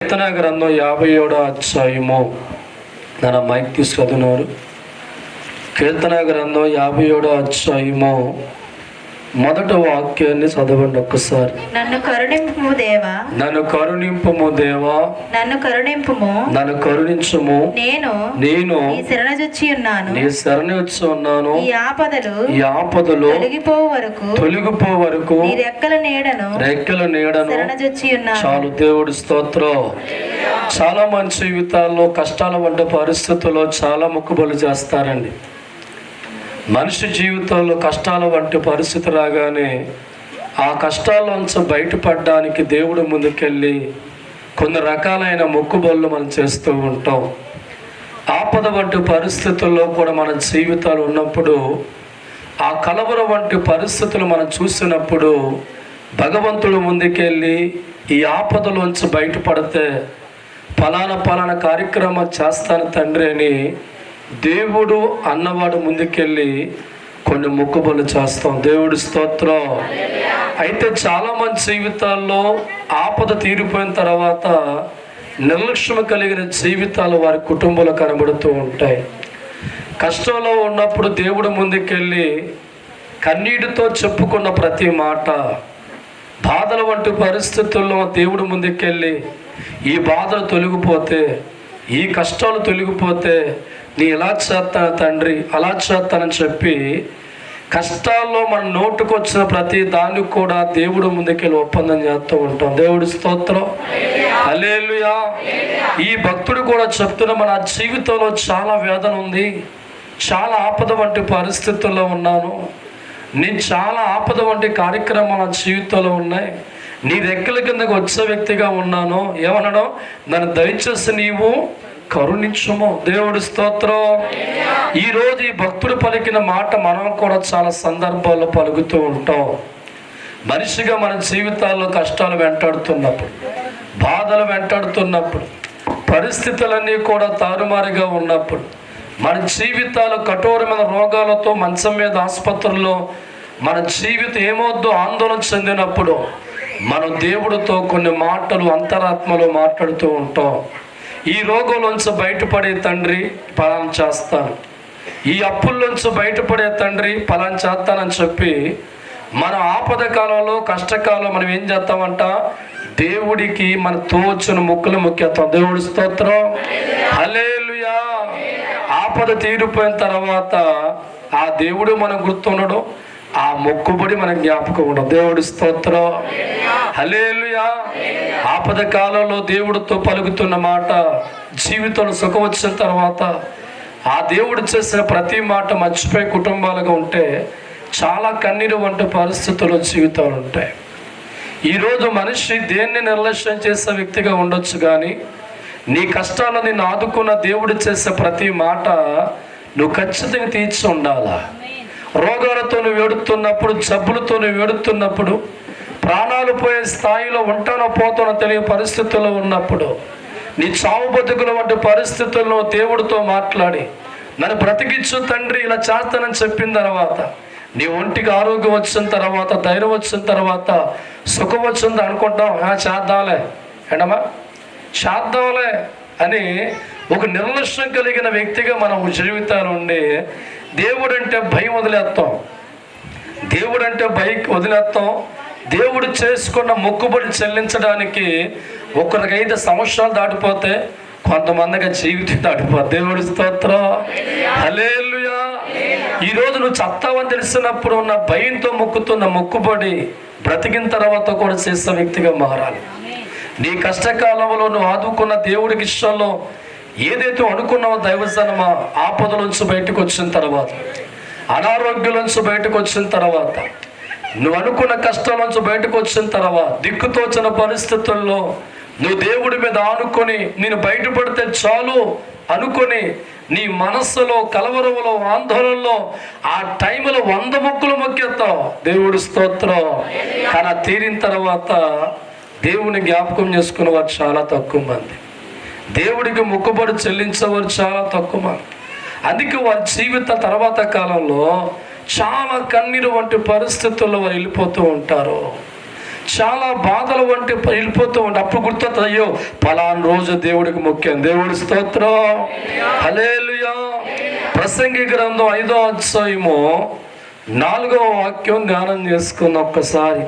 కీర్తన గ్రంథం 57వ అధ్యాయము. నా మైక్ తీసుకున్నారు. కీర్తన గ్రంథం 57వ అధ్యాయము మొదటి వాక్యాన్ని చదవండి ఒక్కసారి. నన్ను కరుణింపుము దేవా, నన్ను కరుణింపుము దేవా, నన్ను కరుణింపుము, నన్ను కరుణించుము. నేను నీ శరణుజొచ్చి ఉన్నాను. నీ శరణు వచ్చి ఉన్నాను. ఈ ఆపదలు తొలగిపో వరకు నీ రెక్కల నీడను శరణుజొచ్చి ఉన్నాను. చాలు. దేవుడి స్తోత్రం. చాలా మంది జీవితాల్లో కష్టాల వంటి పరిస్థితుల్లో చాలా మొక్కుబడులు చేస్తారండి. మనిషి జీవితంలో కష్టాల వంటి పరిస్థితి రాగానే ఆ కష్టాల్లోంచి బయటపడడానికి దేవుడు ముందుకెళ్ళి కొన్ని రకాలైన మొక్కుబడులు మనం చేస్తూ ఉంటాం. ఆపద వంటి పరిస్థితుల్లో కూడా మన జీవితాలు ఉన్నప్పుడు, ఆ కలవర వంటి పరిస్థితులు మనం చూసినప్పుడు భగవంతుడు ముందుకెళ్ళి ఈ ఆపదలోంచి బయటపడితే పలానా కార్యక్రమం చేస్తాను తండ్రి అని దేవుడు అన్నవాడు ముందుకెళ్ళి కొన్ని మొక్కుబడులు చేస్తాం. దేవుడి స్తోత్రం. అయితే చాలామంది జీవితాల్లో ఆపద తీరిపోయిన తర్వాత నిర్లక్ష్యం కలిగిన జీవితాలు వారి కుటుంబాలు కనబడుతూ ఉంటాయి. కష్టంలో ఉన్నప్పుడు దేవుడు ముందుకెళ్ళి కన్నీటితో చెప్పుకున్న ప్రతి మాట, బాధల వంటి పరిస్థితుల్లో దేవుడు ముందుకెళ్ళి ఈ బాధలు తొలగిపోతే, ఈ కష్టాలు తొలగిపోతే నీ ఇలా చేస్తాను తండ్రి, అలా చేస్తానని చెప్పి కష్టాల్లో మన నోటుకొచ్చిన ప్రతి దాన్ని కూడా దేవుడు ముందుకెళ్ళి ఒప్పందం చేస్తూ ఉంటాం. దేవుడి స్తోత్రం. హల్లెలూయా. ఈ భక్తుడు కూడా చెప్తున్న, మన జీవితంలో చాలా వేదన ఉంది, చాలా ఆపద వంటి పరిస్థితుల్లో ఉన్నాను, నేను చాలా ఆపద వంటి కార్యక్రమాలు నా జీవితంలో ఉన్నాయి, నీ రెక్కల కిందకు వచ్చే వ్యక్తిగా ఉన్నాను. ఏమనడం? నన్ను దయచేసి నీవు కరుణించుము. దేవుడి స్తోత్రం. ఈరోజు ఈ భక్తుడు పలికిన మాట మనం కూడా చాలా సందర్భాల్లో పలుకుతూ ఉంటాం. మనిషిగా మన జీవితాల్లో కష్టాలు వెంటాడుతున్నప్పుడు, బాధలు వెంటాడుతున్నప్పుడు, పరిస్థితులన్నీ కూడా తారుమారుగా ఉన్నప్పుడు, మన జీవితాలు కఠోరమైన రోగాలతో మంచం మీద ఆసుపత్రుల్లో మన జీవితం ఏమొద్దో ఆందోళన చెందినప్పుడు మనం దేవుడితో కొన్ని మాటలు అంతరాత్మలో మాట్లాడుతూ ఉంటాం. ఈ రోగంలోంచి బయటపడే తండ్రి పలానా చేస్తాను, ఈ అప్పుల్లోంచి బయటపడే తండ్రి పలానా చేస్తానని చెప్పి మన ఆపద కాలంలో, కష్టకాలంలో మనం ఏం చేస్తామంట? దేవుడికి మన తోచిన ముక్కులు మొక్కేస్తాం. దేవుడి స్తోత్రం. హల్లెలూయా. ఆపద తీరిపోయిన తర్వాత ఆ దేవుడు మనకు గుర్తుండడం, ఆ మొక్కుబడి మన జ్ఞాపకం ఉండదు. దేవుడి స్తోత్రం. హల్లెలూయా. ఆపద కాలంలో దేవుడితో పలుకుతున్న మాట, జీవితంలో సుఖం వచ్చిన తర్వాత ఆ దేవుడు చేసిన ప్రతి మాట మర్చిపోయి కుటుంబాలుగా ఉంటే చాలా కన్నీరు వంటి పరిస్థితుల్లో జీవితాలు ఉంటాయి. ఈరోజు మనిషి దేన్ని నిర్లక్ష్యం చేసే వ్యక్తిగా ఉండొచ్చు, కానీ నీ కష్టాలను నిన్ను ఆదుకున్న దేవుడు చేసే ప్రతి మాట నువ్వు ఖచ్చితంగా తీర్చి ఉండాలా. రోగాలతో నువ్వు ఏడుతున్నప్పుడు, జబ్బులతో నువ్వు ఏడుతున్నప్పుడు, ప్రాణాలు పోయే స్థాయిలో ఉంటానో పోతానో తెలియ పరిస్థితుల్లో ఉన్నప్పుడు, నీ చావు బతుకుల వంటి పరిస్థితుల్లో దేవుడితో మాట్లాడి నన్ను బ్రతికించు తండ్రి, ఇలా చేస్తానని చెప్పిన తర్వాత, నీ ఒంటికి ఆరోగ్యం వచ్చిన తర్వాత, ధైర్యం వచ్చిన తర్వాత, సుఖం వచ్చింది అనుకుంటాం, చేద్దాంలే ఏంటమ్మా చేద్దాంలే అని ఒక నిర్లక్ష్యం కలిగిన వ్యక్తిగా మనం జీవితాలు ఉండి దేవుడు అంటే భయం వదిలేస్తాం. దేవుడు చేసుకున్న మొక్కుబడి చెల్లించడానికి ఒకరికి 5 సంవత్సరాలు దాటిపోతే కొంతమందిగా జీవితం దాటిపోతే. దేవుడి స్తోత్రం. హల్లెలూయా. ఈరోజు నువ్వు చత్తావని తెలిసినప్పుడు ఉన్న భయంతో మొక్కుతున్న మొక్కుబడి బ్రతికిన తర్వాత కూడా చేసే వ్యక్తిగా మారాలి. నీ కష్టకాలంలో నువ్వు ఆదుకున్న దేవుడికి ఇష్టంలో ఏదైతే అనుకున్నావో దైవజనమా, ఆపదలోంచి బయటకు వచ్చిన తర్వాత, అనారోగ్యంలోంచి బయటకు వచ్చిన తర్వాత, నువ్వు అనుకున్న కష్టాల్లోంచి బయటకు వచ్చిన తర్వాత, దిక్కుతోచిన పరిస్థితుల్లో నువ్వు దేవుడి మీద ఆనుకొని నేను బయటపడితే చాలు అనుకొని నీ మనస్సులో, కలవరంలో, ఆందోళనలో ఆ టైంలో 100 మొక్కులు మొక్కేస్తావు. దేవుడి స్తోత్రం. కానీ తీరిన తర్వాత దేవుని జ్ఞాపకం చేసుకున్న వారు చాలా తక్కువ మంది, దేవుడికి మొక్కుబడి చెల్లించేవారు చాలా తక్కువ మంది. అందుకే వారి జీవిత తర్వాత కాలంలో చాలా కన్నీరు వంటి పరిస్థితుల్లో వారు వెళ్ళిపోతూ ఉంటారు. చాలా బాధలు వంటి వెళ్ళిపోతూ ఉంటాయి. అప్పుడు గుర్తొస్తుంది, అయ్యో పలానా రోజు దేవుడికి ముఖ్యం. దేవుడి స్తోత్రం, హల్లెలూయా. ప్రసంగి గ్రంథం 5వ అధ్యాయము 4వ వాక్యం ధ్యానం చేసుకున్న ఒక్కసారి.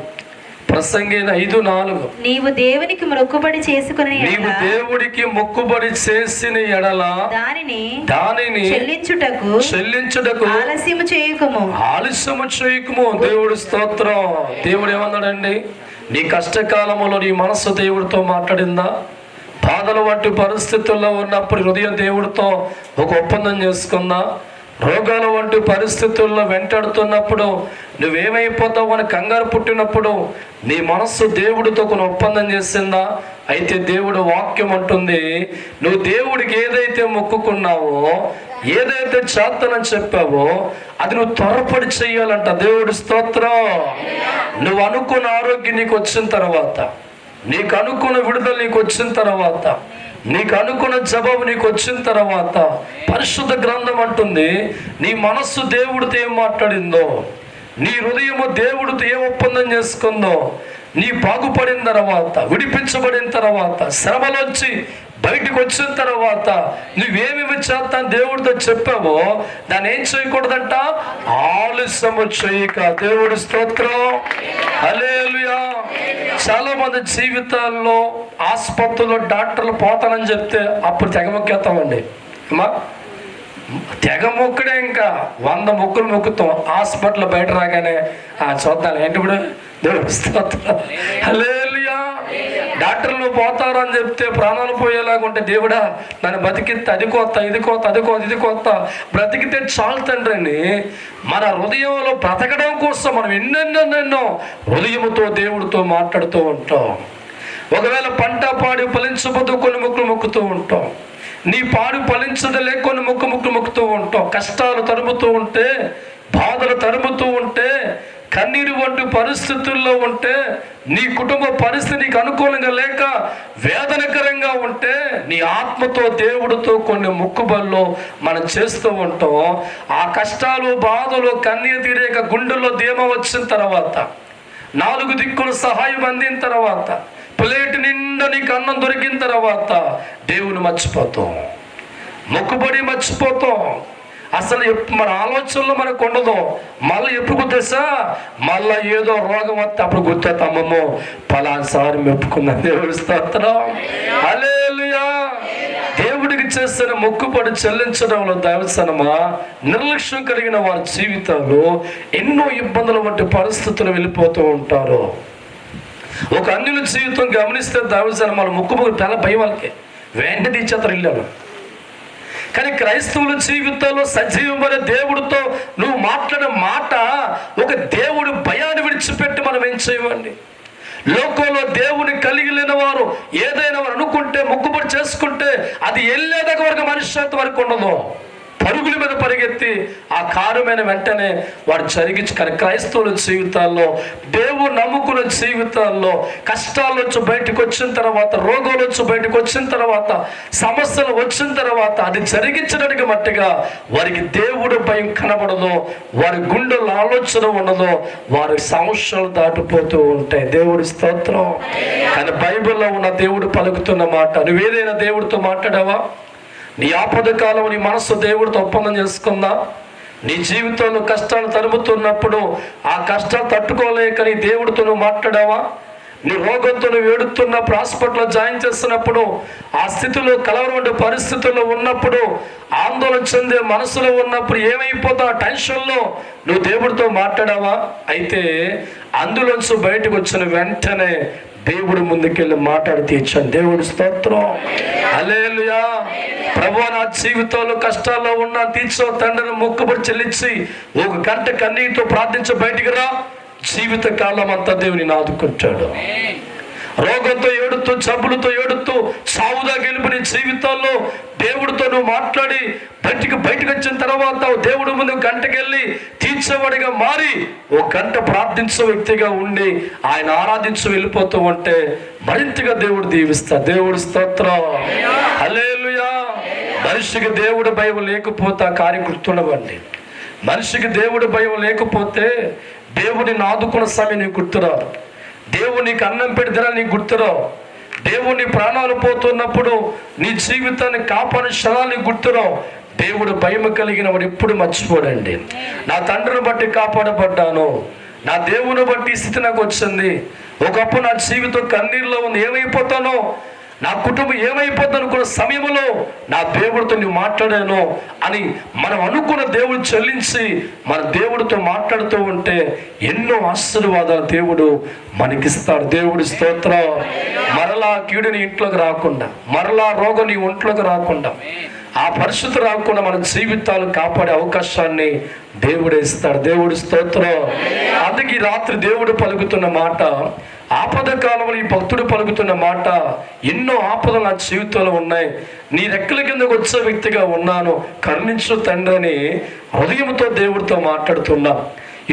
ప్రసంగి 5:4. నీవు దేవునికి మొక్కుబడి చేసుకుని నీవు దేవుడికి మొక్కుబడి చేసిన ఎడల దానిని చెల్లించుటకు ఆలస్యము చేయకుము. దేవుడి స్తోత్రం. దేవుడు ఏమన్నాడండి? నీ కష్టకాలములో నీ మనస్సు దేవుడితో మాట్లాడిందా? బాధలు వంటి పరిస్థితుల్లో ఉన్నప్పుడు హృదయం దేవుడితో ఒక ఒప్పందం చేసుకుందా? రోగాల వంటి పరిస్థితుల్లో వెంటాడుతున్నప్పుడు నువ్వేమైపోతావు అని కంగారు పుట్టినప్పుడు నీ మనస్సు దేవుడితో కొన్ని ఒప్పందం చేసిందా? అయితే దేవుడు వాక్యం అంటుంది, నువ్వు దేవుడికి ఏదైతే మొక్కుకున్నావో, ఏదైతే చేస్తానని చెప్పావో అది నువ్వు త్వరపడి చెయ్యాలంట. దేవుడి స్తోత్రం. నువ్వు అనుకున్న ఆరోగ్యం నీకు వచ్చిన తర్వాత, నీకు అనుకున్న విడుదల నీకు వచ్చిన తర్వాత, నీకు అనుకున్న జవాబు నీకు వచ్చిన తర్వాత, పరిశుద్ధ గ్రంథం అంటుంది, నీ మనస్సు దేవుడితో ఏం మాట్లాడిందో, నీ హృదయము దేవుడితో ఏం ఒప్పందం చేసుకుందో, నీ బాగుపడిన తర్వాత, విడిపించబడిన తర్వాత, శ్రమలోంచి బయటకు వచ్చిన తర్వాత నువ్వేమేమి చేస్తాను దేవుడితో చెప్పావో దాన్ని ఏం చేయకూడదంట? ఆలస్యము చేయక. దేవుడి స్తోత్రం, హల్లెలూయా. చాలా మంది జీవితాల్లో ఆసుపత్రిలో డాక్టర్లు పోతానని చెప్తే అప్పుడు తెగమొక్కేస్తామండి. అమ్మా తెగ మొక్కడే, ఇంకా 100 మొక్కులు మొక్కుతాం. హాస్పిటల్ బయట రాగానే చూద్దాం ఏంటి ఇప్పుడు. దేవుడి స్తోత్రం, హల్లెలూయా. డాక్టర్లు పోతారు అని చెప్తే ప్రాణాలు పోయేలాగా ఉంటే, దేవుడా నన్ను బతికితే అది కొత్త, ఇది కొత్త, అది కొత్త, ఇది కొత్త, బ్రతికితే చాలు తండ్రి అని మన హృదయంలో బ్రతకడం కోసం మనం ఎన్నెన్నెన్నెన్నో హృదయముతో దేవుడితో మాట్లాడుతూ ఉంటాం. ఒకవేళ పంట పాడి ఫలించబోతూ కొన్ని మొక్కులు మొక్కుతూ ఉంటాం. నీ పాడు ఫలించదలే కొన్ని మొక్కులు మొక్కుతూ ఉంటాం. కష్టాలు తరుముతూ ఉంటే, బాధలు తరుముతూ ఉంటే, కన్నీరు వంటి పరిస్థితుల్లో ఉంటే, నీ కుటుంబ పరిస్థితి నీకు అనుకూలంగా లేక వేదనకరంగా ఉంటే, నీ ఆత్మతో దేవుడితో కొన్ని మొక్కుబళ్ళు మనం చేస్తూ ఉంటాం. ఆ కష్టాలు, బాధలు, కన్నీరు తీరేక గుండెల్లో ధీమా వచ్చిన తర్వాత, 4 దిక్కులు సహాయం అందిన తర్వాత, ప్లేట్ నిండా నీకు అన్నం దొరికిన తర్వాత దేవుని మర్చిపోతాం, మొక్కుబడి మర్చిపోతాం. అసలు మన ఆలోచనలో మనకు ఉండదు. మళ్ళీ ఎప్పుడు గుర్తేసా? మళ్ళీ ఏదో రోగం వస్తే అప్పుడు గుర్తేస్తామమ్మో పలాసారి మెప్పుకున్నా. దేవుడి స్తోత్రం, హల్లెలూయా. దేవుడికి చేసిన మొక్కుబడి చెల్లించడంలో దైవజనమా నిర్లక్ష్యం కలిగిన వారి జీవితాలు ఎన్నో ఇబ్బందుల వంటి పరిస్థితులు వెళ్ళిపోతూ ఉంటారు. ఒక అన్యుల జీవితం గమనిస్తే దైవజనమాల మొక్కుబడి చాలా భయం, వాళ్ళకి వెంటనే ఇచ్చేస్తారు ఇల్లు. కానీ క్రైస్తవుల జీవితంలో సజీవమైన దేవుడితో నువ్వు మాట్లాడే మాట ఒక దేవుడి భయాన్ని విడిచిపెట్టి మనం ఏం చేయమండి? లోకంలో దేవుని కలిగి లేని వారు ఏదైనా వారు అనుకుంటే, మొక్కుబడి చేసుకుంటే అది వెళ్ళేదాకా వరకు మనశ్శాంతి వరకు ఉండదు. పరుగుల మీద పరిగెత్తి ఆ కారుమైన వెంటనే వాడు జరిగించి. కానీ క్రైస్తవుల జీవితాల్లో, దేవుడు నమ్ముకున్న జీవితాల్లో కష్టాల నుంచి బయటకు వచ్చిన తర్వాత, రోగాల నుంచి బయటకు వచ్చిన తర్వాత, సమస్యలు వచ్చిన తర్వాత అది జరిగించడానికి మట్టిగా వారికి దేవుడు భయం కనబడదు, వారి గుండెల్లో ఆలోచన ఉండదు, వారి సమస్యలు దాటిపోతూ ఉంటాయి. దేవుడి స్తోత్రం. కానీ బైబిల్లో ఉన్న దేవుడు పలుకుతున్న మాట, నువ్వేదైనా దేవుడితో మాట్లాడావా? నీ ఆపద కాలం నీ మనస్సు దేవుడితో ఒప్పందం చేసుకుందా? నీ జీవితంలో కష్టాలు తరుముతున్నప్పుడు ఆ కష్టాలు తట్టుకోలేక నీ దేవుడితో నువ్వు మాట్లాడావా? నీ రోగంతో నువ్వు ఏడుతున్నప్పుడు, హాస్పిటల్లో జాయిన్ చేస్తున్నప్పుడు, ఆ స్థితిలో కలవరం పరిస్థితుల్లో ఉన్నప్పుడు, ఆందోళన చెందే మనసులో ఉన్నప్పుడు ఏమైపోతా ఆ టెన్షన్లో నువ్వు దేవుడితో మాట్లాడావా? అయితే అందులోంచి బయటకు వచ్చిన వెంటనే దేవుడు ముందుకెళ్ళి మాట్లాడి తీర్చాను. దేవుడి స్తోత్రం, హల్లెలూయా. ప్రభువా నా జీవితంలో కష్టాల్లో ఉన్నా తీర్చో తండ్రిని మొక్కుబడి చెల్లించి 1 గంట కన్నీటితో ప్రార్థించి బయటికి రా. జీవిత కాలం అంతా దేవుని ఆదుకుంటాడు. రోగంతో ఏడుతూ, జబ్బులతో ఏడుతూ, సావుదా గెలుపుని జీవితాల్లో దేవుడితో నువ్వు మాట్లాడి బయటకు వచ్చిన తర్వాత దేవుడి ముందు గంటకెళ్ళి తీర్చేవాడిగా మారి 1 గంట ప్రార్థించే వ్యక్తిగా ఉండి ఆయన ఆరాధించు వెళ్ళిపోతూ ఉంటే మరింతగా దేవుడు దీవిస్తాడు. దేవుడి స్తోత్రం, హల్లెలూయా. మనిషికి దేవుడి భయం లేకపోతే ఆ కార్యం గుర్తుండవండి. మనిషికి దేవుడి భయం లేకపోతే దేవుడిని ఆదుకున్న సమయం నీకు గుర్తురాదు. దేవుడు నీకు అన్నం పెడితేనే నీకు గుర్తురావు. దేవుని ప్రాణాలు పోతున్నప్పుడు నీ జీవితాన్ని కాపాడే క్షణాలు నీకు గుర్తురావు. దేవుడు భయం కలిగిన వాడు ఎప్పుడు మర్చిపోడండి. నా తండ్రిని బట్టి కాపాడబడ్డాను, నా దేవుని బట్టి స్థితి నాకు వచ్చింది. ఒకప్పుడు నా జీవితం కన్నీరులో ఉంది, ఏమైపోతానో, నా కుటుంబం ఏమైపోతుంది అనుకున్న సమయంలో నా దేవుడితో నువ్వు మాట్లాడాను అని మనం అనుకున్న దేవుడు చెల్లించి మన దేవుడితో మాట్లాడుతూ ఉంటే ఎన్నో ఆశీర్వాదాలు దేవుడు మనకిస్తాడు. దేవుడి స్తోత్రం. మరలా కీడుని ఇంట్లోకి రాకుండా, మరలా రోగం నీ ఒంట్లోకి రాకుండా, ఆ పరిస్థితి రాకుండా మన జీవితాలు కాపాడే అవకాశాన్ని దేవుడే ఇస్తాడు. దేవుడి స్తోత్రం. అందుకే ఈ రాత్రి దేవుడు పలుకుతున్న మాట, ఆపద కాలంలో ఈ భక్తుడు పలుకుతున్న మాట, ఎన్నో ఆపదలు నా జీవితంలో ఉన్నాయి, నీ రెక్కల కిందకు వచ్చే వ్యక్తిగా ఉన్నాను, కరుణించు తండ్రి అని హృదయంతో దేవుడితో మాట్లాడుతున్నాం.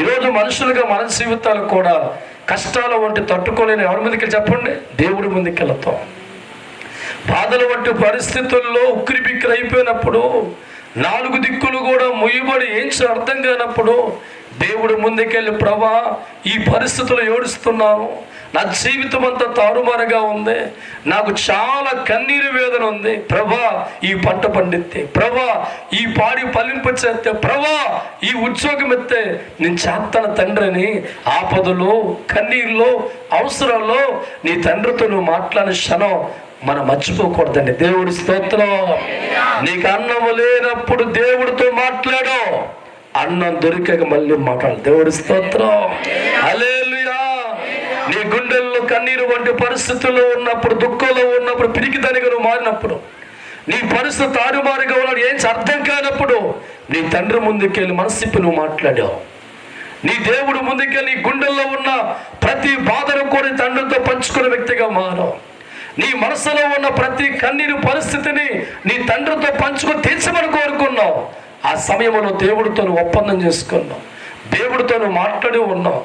ఈరోజు మనుషులుగా మన జీవితాలు కూడా కష్టాల వంటి తట్టుకోలేని ఎవరి ముందుకు చెప్పండి, దేవుడి ముందుకు వెళతాం. బాధల వంటి పరిస్థితుల్లో ఉక్కిరి బిక్కిరి అయిపోయినప్పుడు, నాలుగు దిక్కులు కూడా ముయ్యబడి ఏం అర్థం కానప్పుడు దేవుడు ముందుకెళ్ళి, ప్రభా ఈ పరిస్థితులు ఏడుస్తున్నాను, నా జీవితం అంతా తారుమారుగా ఉంది, నాకు చాలా కన్నీరు వేదన ఉంది, ప్రభా ఈ పంట పండితే, ప్రభా ఈ పాడి ఫలింపచేస్తే, ప్రభా ఈ ఉద్యోగం ఎత్తే నేను చేస్తాను తండ్రిని ఆపదలో, కన్నీరులో, అవసరాల్లో నీ తండ్రితో నువ్వు మాట్లాడిన క్షణం మనం మర్చిపోకూడదండి. దేవుడి స్తోత్రం. నీకు అన్నము లేనప్పుడు దేవుడితో మాట్లాడు, అన్నం దొరికాక మళ్ళీ మాట్లాడు. దేవుడి స్తోత్రం. హల్లెలూయా. నీ గుండెల్లో కన్నీరు వంటి పరిస్థితుల్లో ఉన్నప్పుడు, దుఃఖంలో ఉన్నప్పుడు, పిరికిదానిగా నువ్వు మారినప్పుడు, నీ పరిస్థితి తారుమారుగా ఉన్నాడు, ఏం అర్థం కానప్పుడు నీ తండ్రి ముందుకెళ్ళి మనసిప్పి నువ్వు మాట్లాడావు. నీ దేవుడు ముందుకెళ్ళి నీ గుండెల్లో ఉన్న ప్రతి బాధను కూడా తండ్రితో పంచుకునే వ్యక్తిగా మారావు. నీ మనసులో ఉన్న ప్రతి కన్నీరు పరిస్థితిని నీ తండ్రితో పంచుకొని తీర్చమని కోరుకున్నావు. ఆ సమయంలో దేవుడితో నువ్వు ఒప్పందం చేసుకున్నావు, దేవుడితో నువ్వు మాట్లాడి ఉన్నావు.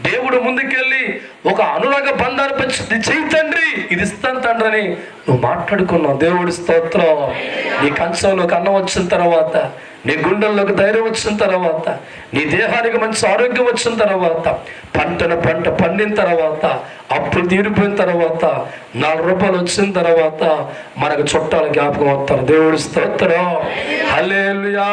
దేవుడు ముందుకెళ్ళి ఒక అనురాగ బంధాన్ని పెంచి చెయ్యి తండ్రి, ఇది ఇస్తాను తండ్రి అని నువ్వు మాట్లాడుకున్నావు. దేవుడి స్తోత్రం. నీ కంచంలోకి అన్నం వచ్చిన తర్వాత, నీ గుండెల్లోకి ధైర్యం వచ్చిన తర్వాత, నీ దేహానికి మంచి ఆరోగ్యం వచ్చిన తర్వాత, పంట పండిన తర్వాత, అప్పులు తీరిపోయిన తర్వాత, 4 రూపాయలు వచ్చిన తర్వాత మనకు చుట్టాల జ్ఞాపకం వస్తారు. దేవుడి స్తోత్రం. హల్లెలూయా.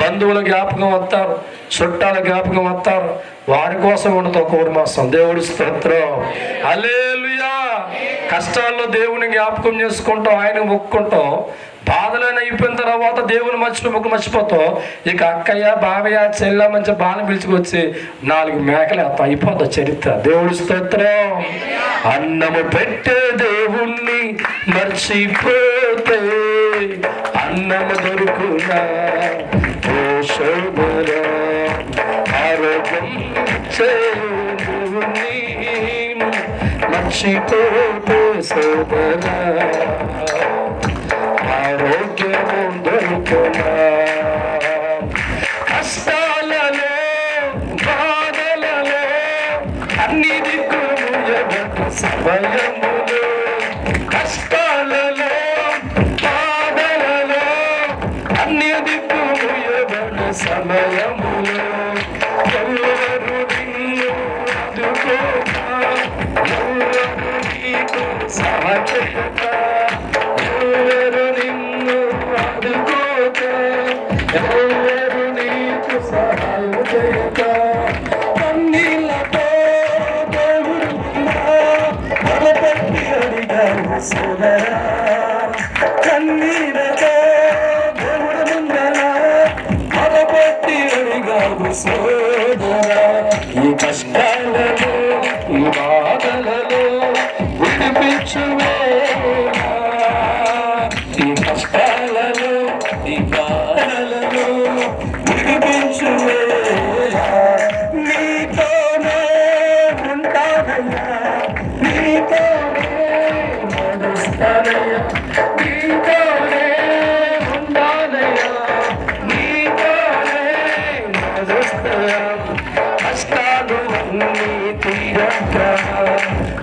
బంధువుల జ్ఞాపకం వస్తారు, చుట్టాల జ్ఞాపకం వస్తారు. వారి కోసం ఉండదు ఒక మాసం. దేవుడి స్తోత్రం. హల్లెలూయా. కష్టాల్లో దేవుని జ్ఞాపకం చేసుకుంటాం, ఆయన మొక్కుకుంటాం. బాధలైన అయిపోయిన తర్వాత దేవుని మర్చిపోతాం. ఇక అక్కయ్య, బావయ్య, చెల్ల మంచి బాణం పిలుచుకొచ్చి 4 మేకలు వేస్తాం, అయిపోతాం చరిత్ర. దేవుడి స్తోత్రం. అన్నము పెట్టే దేవుణ్ణి మర్చిపోతే అన్నము దొరుకునా, ఆరోగ్యం దేవుణ్ణి మర్చిపోతే సోదరా, ఆరోగ్యము దొరుకునా. కష్టాలలో, బాధలలో, అన్ని దిక్కులు సమయములో, కష్టాలలో, బాధలలో, అన్ని దిక్కులు సమయములో ఎవరు నిన్ను ఆదుకోగా, ఎవరు నీకు సహచరుగా, ఎవరు నిన్ను ఆదుకోగా, ఎవరు నీకు సహాయం చేయగా, కన్నీళ్ళతో దేవుడు మొదపెట్టి అడిగాడు సోదరా, కన్నీళ్ళతో దేవుడు ముందరా మొదపెట్టి అడిగాడు సోదరా. ఈ కష్టాలలో, ఈ బాధలలో విడిపించువేనా, ఈ కష్టాలలో, ఈ బాధలలో విడిపించువేనా. నీతోనే ఉంటానయ్యా, నీతోనే నడుస్తానయ్యా, నీతోనే ఉంటానయ్యా, నీతోనే నడుస్తానయ్యా. కష్టాలు అన్నీ తీరక,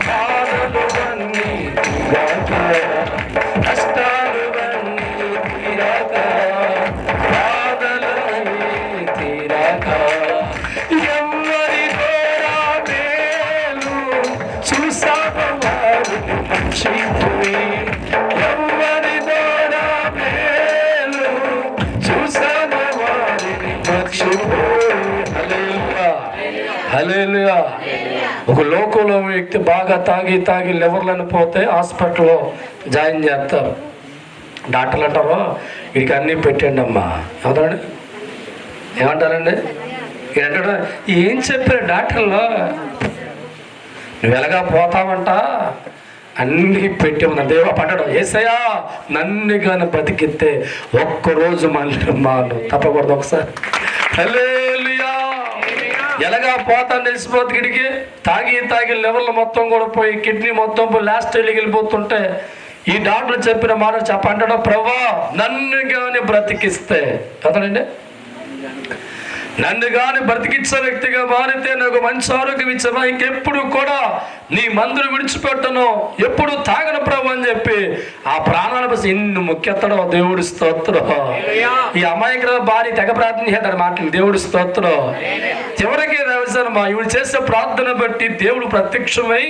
బాధలు అన్నీ తీరక, కష్టాలు అన్నీ తీరక, బాధలు అన్నీ తీరక, ఎవరి ద్వారా మేలు హల్లెలూయా. ఒక లోకంలో వ్యక్తి బాగా తాగి లివర్లను పోతే హాస్పిటల్లో జాయిన్ చేస్తారు. డాక్టర్లు అంటారు వీడికి అన్నీ పెట్టండి అమ్మా. అవునండి, ఏమంటారండి? ఏంటంటే ఏం చెప్పారు డాక్టర్లు? నువ్వు ఎలాగా పోతావంట, అన్నీ పెట్టి ఉన్న దేవా పడ్డాడు. ఏసయ్యా నన్ను కానీ బతికితే ఒక్కరోజు మళ్ళీ మాను తప్పకూడదు. ఒకసారి హల్లెలూయా. ఎలాగా పోతాను తెలిసిపోతుంది. గిడికి తాగి లెవెల్ మొత్తం కూడా పోయి కిడ్నీ మొత్తం పోయి లాస్ట్ స్టేజ్కి వెళ్ళిపోతుంటే ఈ డాక్టర్ చెప్పిన మాట చెప్పంటాడు, ప్రభా నన్ను కానీ బ్రతికిస్తే కదండి, నన్ను కానీ బ్రతికించే వ్యక్తిగా మారితే నాకు మంచి ఆరోగ్యం ఇచ్చవా, ఇంకెప్పుడు కూడా నీ మందులు విడిచిపెట్టను, ఎప్పుడు తాగను ప్రభు అని చెప్పి ఆ ప్రాణాల బస్ ఎన్ని ముఖ్యతడో. దేవుడి స్తోత్రం. ఈ అమాయకుల భార్య తెగ ప్రార్థన చేద్దాడు మాటలు. దేవుడి స్తోత్రం. చివరికి మా ఇవి చేసే ప్రార్థన బట్టి దేవుడు ప్రత్యక్షమై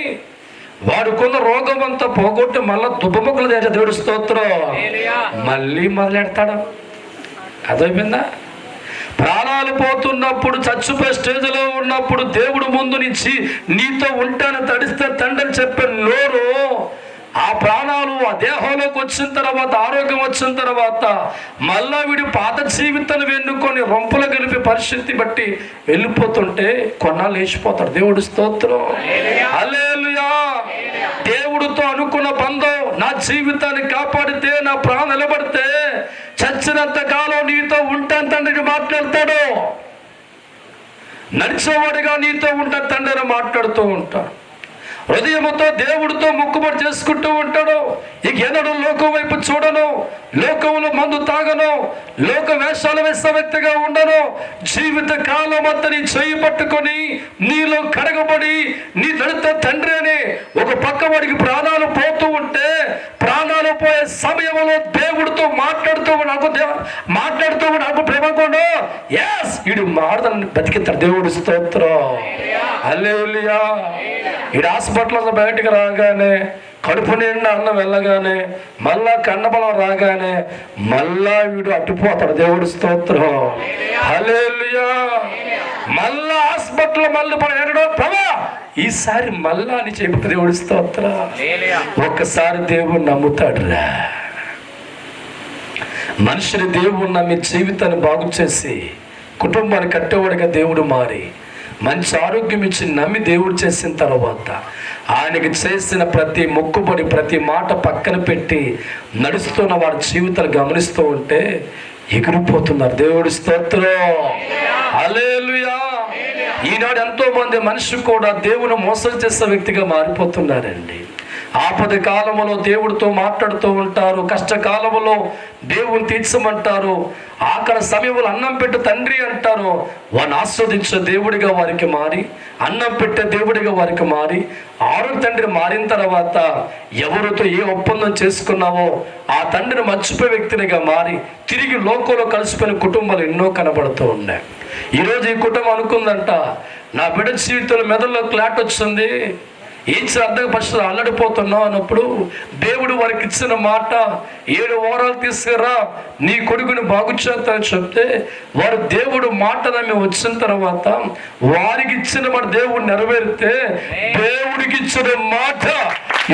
వాడుకున్న రోగం అంతా పోగొట్టి మళ్ళా దుబ్బముక్కలు చేసే దేవుడి స్తోత్రం. మళ్ళీ మొదలెడతాడు. అదైపోయిందా? ప్రాణాలు పోతున్నప్పుడు చచ్చిపోయే స్టేజ్లో ఉన్నప్పుడు దేవుడు ముందు నుంచి నీతో ఉంటాను తడిస్తే తండ్రి చెప్పే నోరు, ఆ ప్రాణాలు ఆ దేహంలోకి వచ్చిన తర్వాత ఆరోగ్యం వచ్చిన తర్వాత మళ్ళా వీడి పాత జీవితాన్ని వెన్నుకొని రొంపులు కలిపి పరిస్థితి బట్టి వెళ్ళిపోతుంటే కొన్నాళ్ళు లేచిపోతాడు. దేవుడి స్తోత్రం. హల్లెలూయా. దేవుడితో అనుకున్న బంధం నా జీవితాన్ని కాపాడితే, నా ప్రాణం నిలబడితే చచ్చినంత కాలం నీతో ఉంటాను తండ్రిని మాట్లాడతాడు. నడిచేవాడిగా నీతో ఉంటాను తండ్రిని మాట్లాడుతూ ఉంటాడు. హృదయముతో దేవుడితో మొక్కుబడి చేసుకుంటూ ఉంటాడు. ఇక ఎన్నడూ లోకం వైపు చూడను, లోకంలో మందు తాగను, లోక వేషాలు వేసే వ్యక్తిగా ఉండను. జీవిత కాలం అంతా నీ చేయి పట్టుకొని నీలో కడగబడి నీ నడితే తండ్రి అని ఒక పక్క వాడికి ప్రాణాలు పోతూ ఉంటే, ప్రాణాలు పోయే సమయంలో దేవుడితో మాట్లాడుతూ నాకు ప్రేమకోడు. ఎస్ వీడు మాడదని బతికిస్తాడు. దేవుడి స్తోత్రం. హల్లెలూయా. వీడు హాస్పిటల్లో బయటకు రాగానే, కడుపు నిండా అన్నం వెళ్ళగానే, మళ్ళా కండబలం రాగానే మళ్ళా వీడు అడ్డుపోతాడు. దేవుడి స్తోత్రం. హల్లెలూయా. మళ్ళా హాస్పిటల్ మళ్ళీ పడేటో ప్రభా ఈసారి మళ్ళా అని చెప్పి దేవుడి స్తోత్రం. ఒక్కసారి దేవుడు నమ్ముతాడు రా. మనుషుని దేవుడు నమ్మి జీవితాన్ని బాగు చేసి కుటుంబాన్ని కట్టేవాడిగా దేవుడు మారి మంచి ఆరోగ్యం ఇచ్చి నమ్మి దేవుడు చేసిన తర్వాత ఆయనకి చేసిన ప్రతి మొక్కుబడి ప్రతి మాట పక్కన పెట్టి నడుస్తున్న వారి జీవితాలు గమనిస్తూ ఉంటే ఎగిరిపోతున్నారు. దేవుడి స్తోత్రం. హల్లెలూయా. ఈనాడు ఎంతో మంది మనిషి కూడా దేవుని మోసం చేసే వ్యక్తిగా మారిపోతున్నారండి. ఆపద కాలంలో దేవుడితో మాట్లాడుతూ ఉంటారు, కష్టకాలంలో దేవుని తీర్చమంటారు, ఆఖరి సమయంలో అన్నం పెట్టే తండ్రి అంటారు. వారిని ఆస్వాదించే దేవుడిగా వారికి మారి, అన్నం పెట్టే దేవుడిగా వారికి మారి, ఆరు తండ్రి మారిన తర్వాత ఎవరితో ఏ ఒప్పందం చేసుకున్నావో ఆ తండ్రిని మర్చిపోయే వ్యక్తినిగా మారి తిరిగి లోకంలో కలిసిపోయిన కుటుంబాలు ఎన్నో కనబడుతూ ఉన్నాయి. ఈరోజు ఈ కుటుంబం అనుకుందంట, నా బిడ్డ జీవితంలో మెదడులో క్లాట్ వచ్చింది, ఏం అర్థం ఫస్ట్ అల్లడిపోతున్నావు అన్నప్పుడు దేవుడు వారికి ఇచ్చిన మాట 7 వారాలు తీసుకురా నీ కొడుకుని బాగు చేస్తానని చెప్తే వారు దేవుడు మాట నమ్మి వచ్చిన తర్వాత వారికి ఇచ్చిన మాట దేవుడు నెరవేరితే దేవుడికి ఇచ్చిన మాట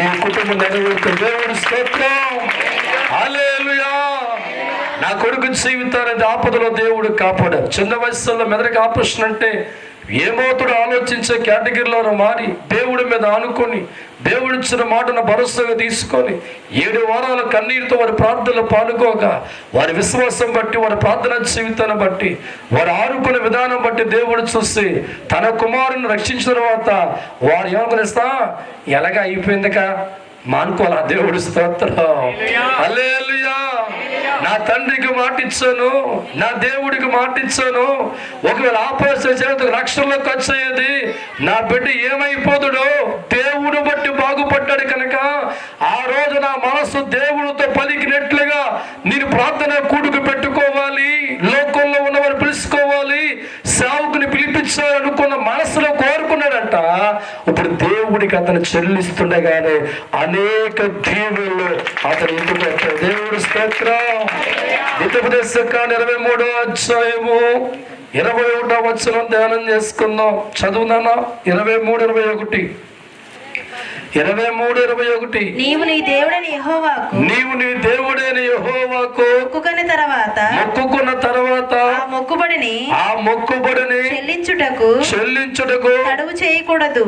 ఈ కుటుంబం నెరవేరుతుంది. దేవుడి స్తోత్రం. హల్లెలూయా. నా కొడుకు జీవితాన్ని ఆపదలో దేవుడు కాపాడారు. చిన్న వయసులో మెదడుకి ఆపరేషన్ అంటే ఏమవుతాడో ఆలోచించే కేటగిరీలో మారి దేవుడి మీద ఆనుకొని దేవుడు ఇచ్చిన మాటను భరోసాగా తీసుకొని 7 వారాల కన్నీరుతో వారి ప్రార్థనలు పాల్గొగా వారి విశ్వాసం బట్టి వారి ప్రార్థన జీవితాన్ని బట్టి వారు ఆనుకునే విధానం బట్టి దేవుడు చూసి తన కుమారుని రక్షించిన తర్వాత వారు ఏమనుకునేస్తా ఎలాగా అయిపోయిందిక మానుకోవాలా. దేవుడి స్తోత్రం. హల్లెలూయా. నా తండ్రికి మాటిచ్చాను, నా దేవుడికి మాటిచ్చాను, ఒకవేళ ఆపరేషన్ చేత రక్షణలో ఖర్చు అయ్యేది నా బిడ్డ ఏమైపోతుడో దేవుడు బట్టి బాగుపడ్డాడు కనుక ఆ రోజు నా మనసు దేవుడితో పలికినట్లుగా నేను ప్రార్థన కూడుకు పెట్టుకోవాలి, లోకంలో ఉన్నవారు పిలుచుకోవాలి, సేవకుని పిలిపించాలి అనుకున్న మనసులో కోరుకున్నాడంట. ఇప్పుడు దేవుడికి అతను చెల్లిస్తుండగానే అనేక దీవులు అతను ఇంటికి వచ్చాడు. దేవుడి స్తోత్రం. ద్వితీయోపదేశకాండం 23వ అధ్యాయము 21వ వచనం ధ్యానం చేసుకుందాం. చదువునా 23:21. 23:21. నీవు నీ దేవుడైన యెహోవాకు మొక్కుకున్న తర్వాత ఆ మొక్కుబడిని చెల్లించుటకు తడువు చేయకూడదు.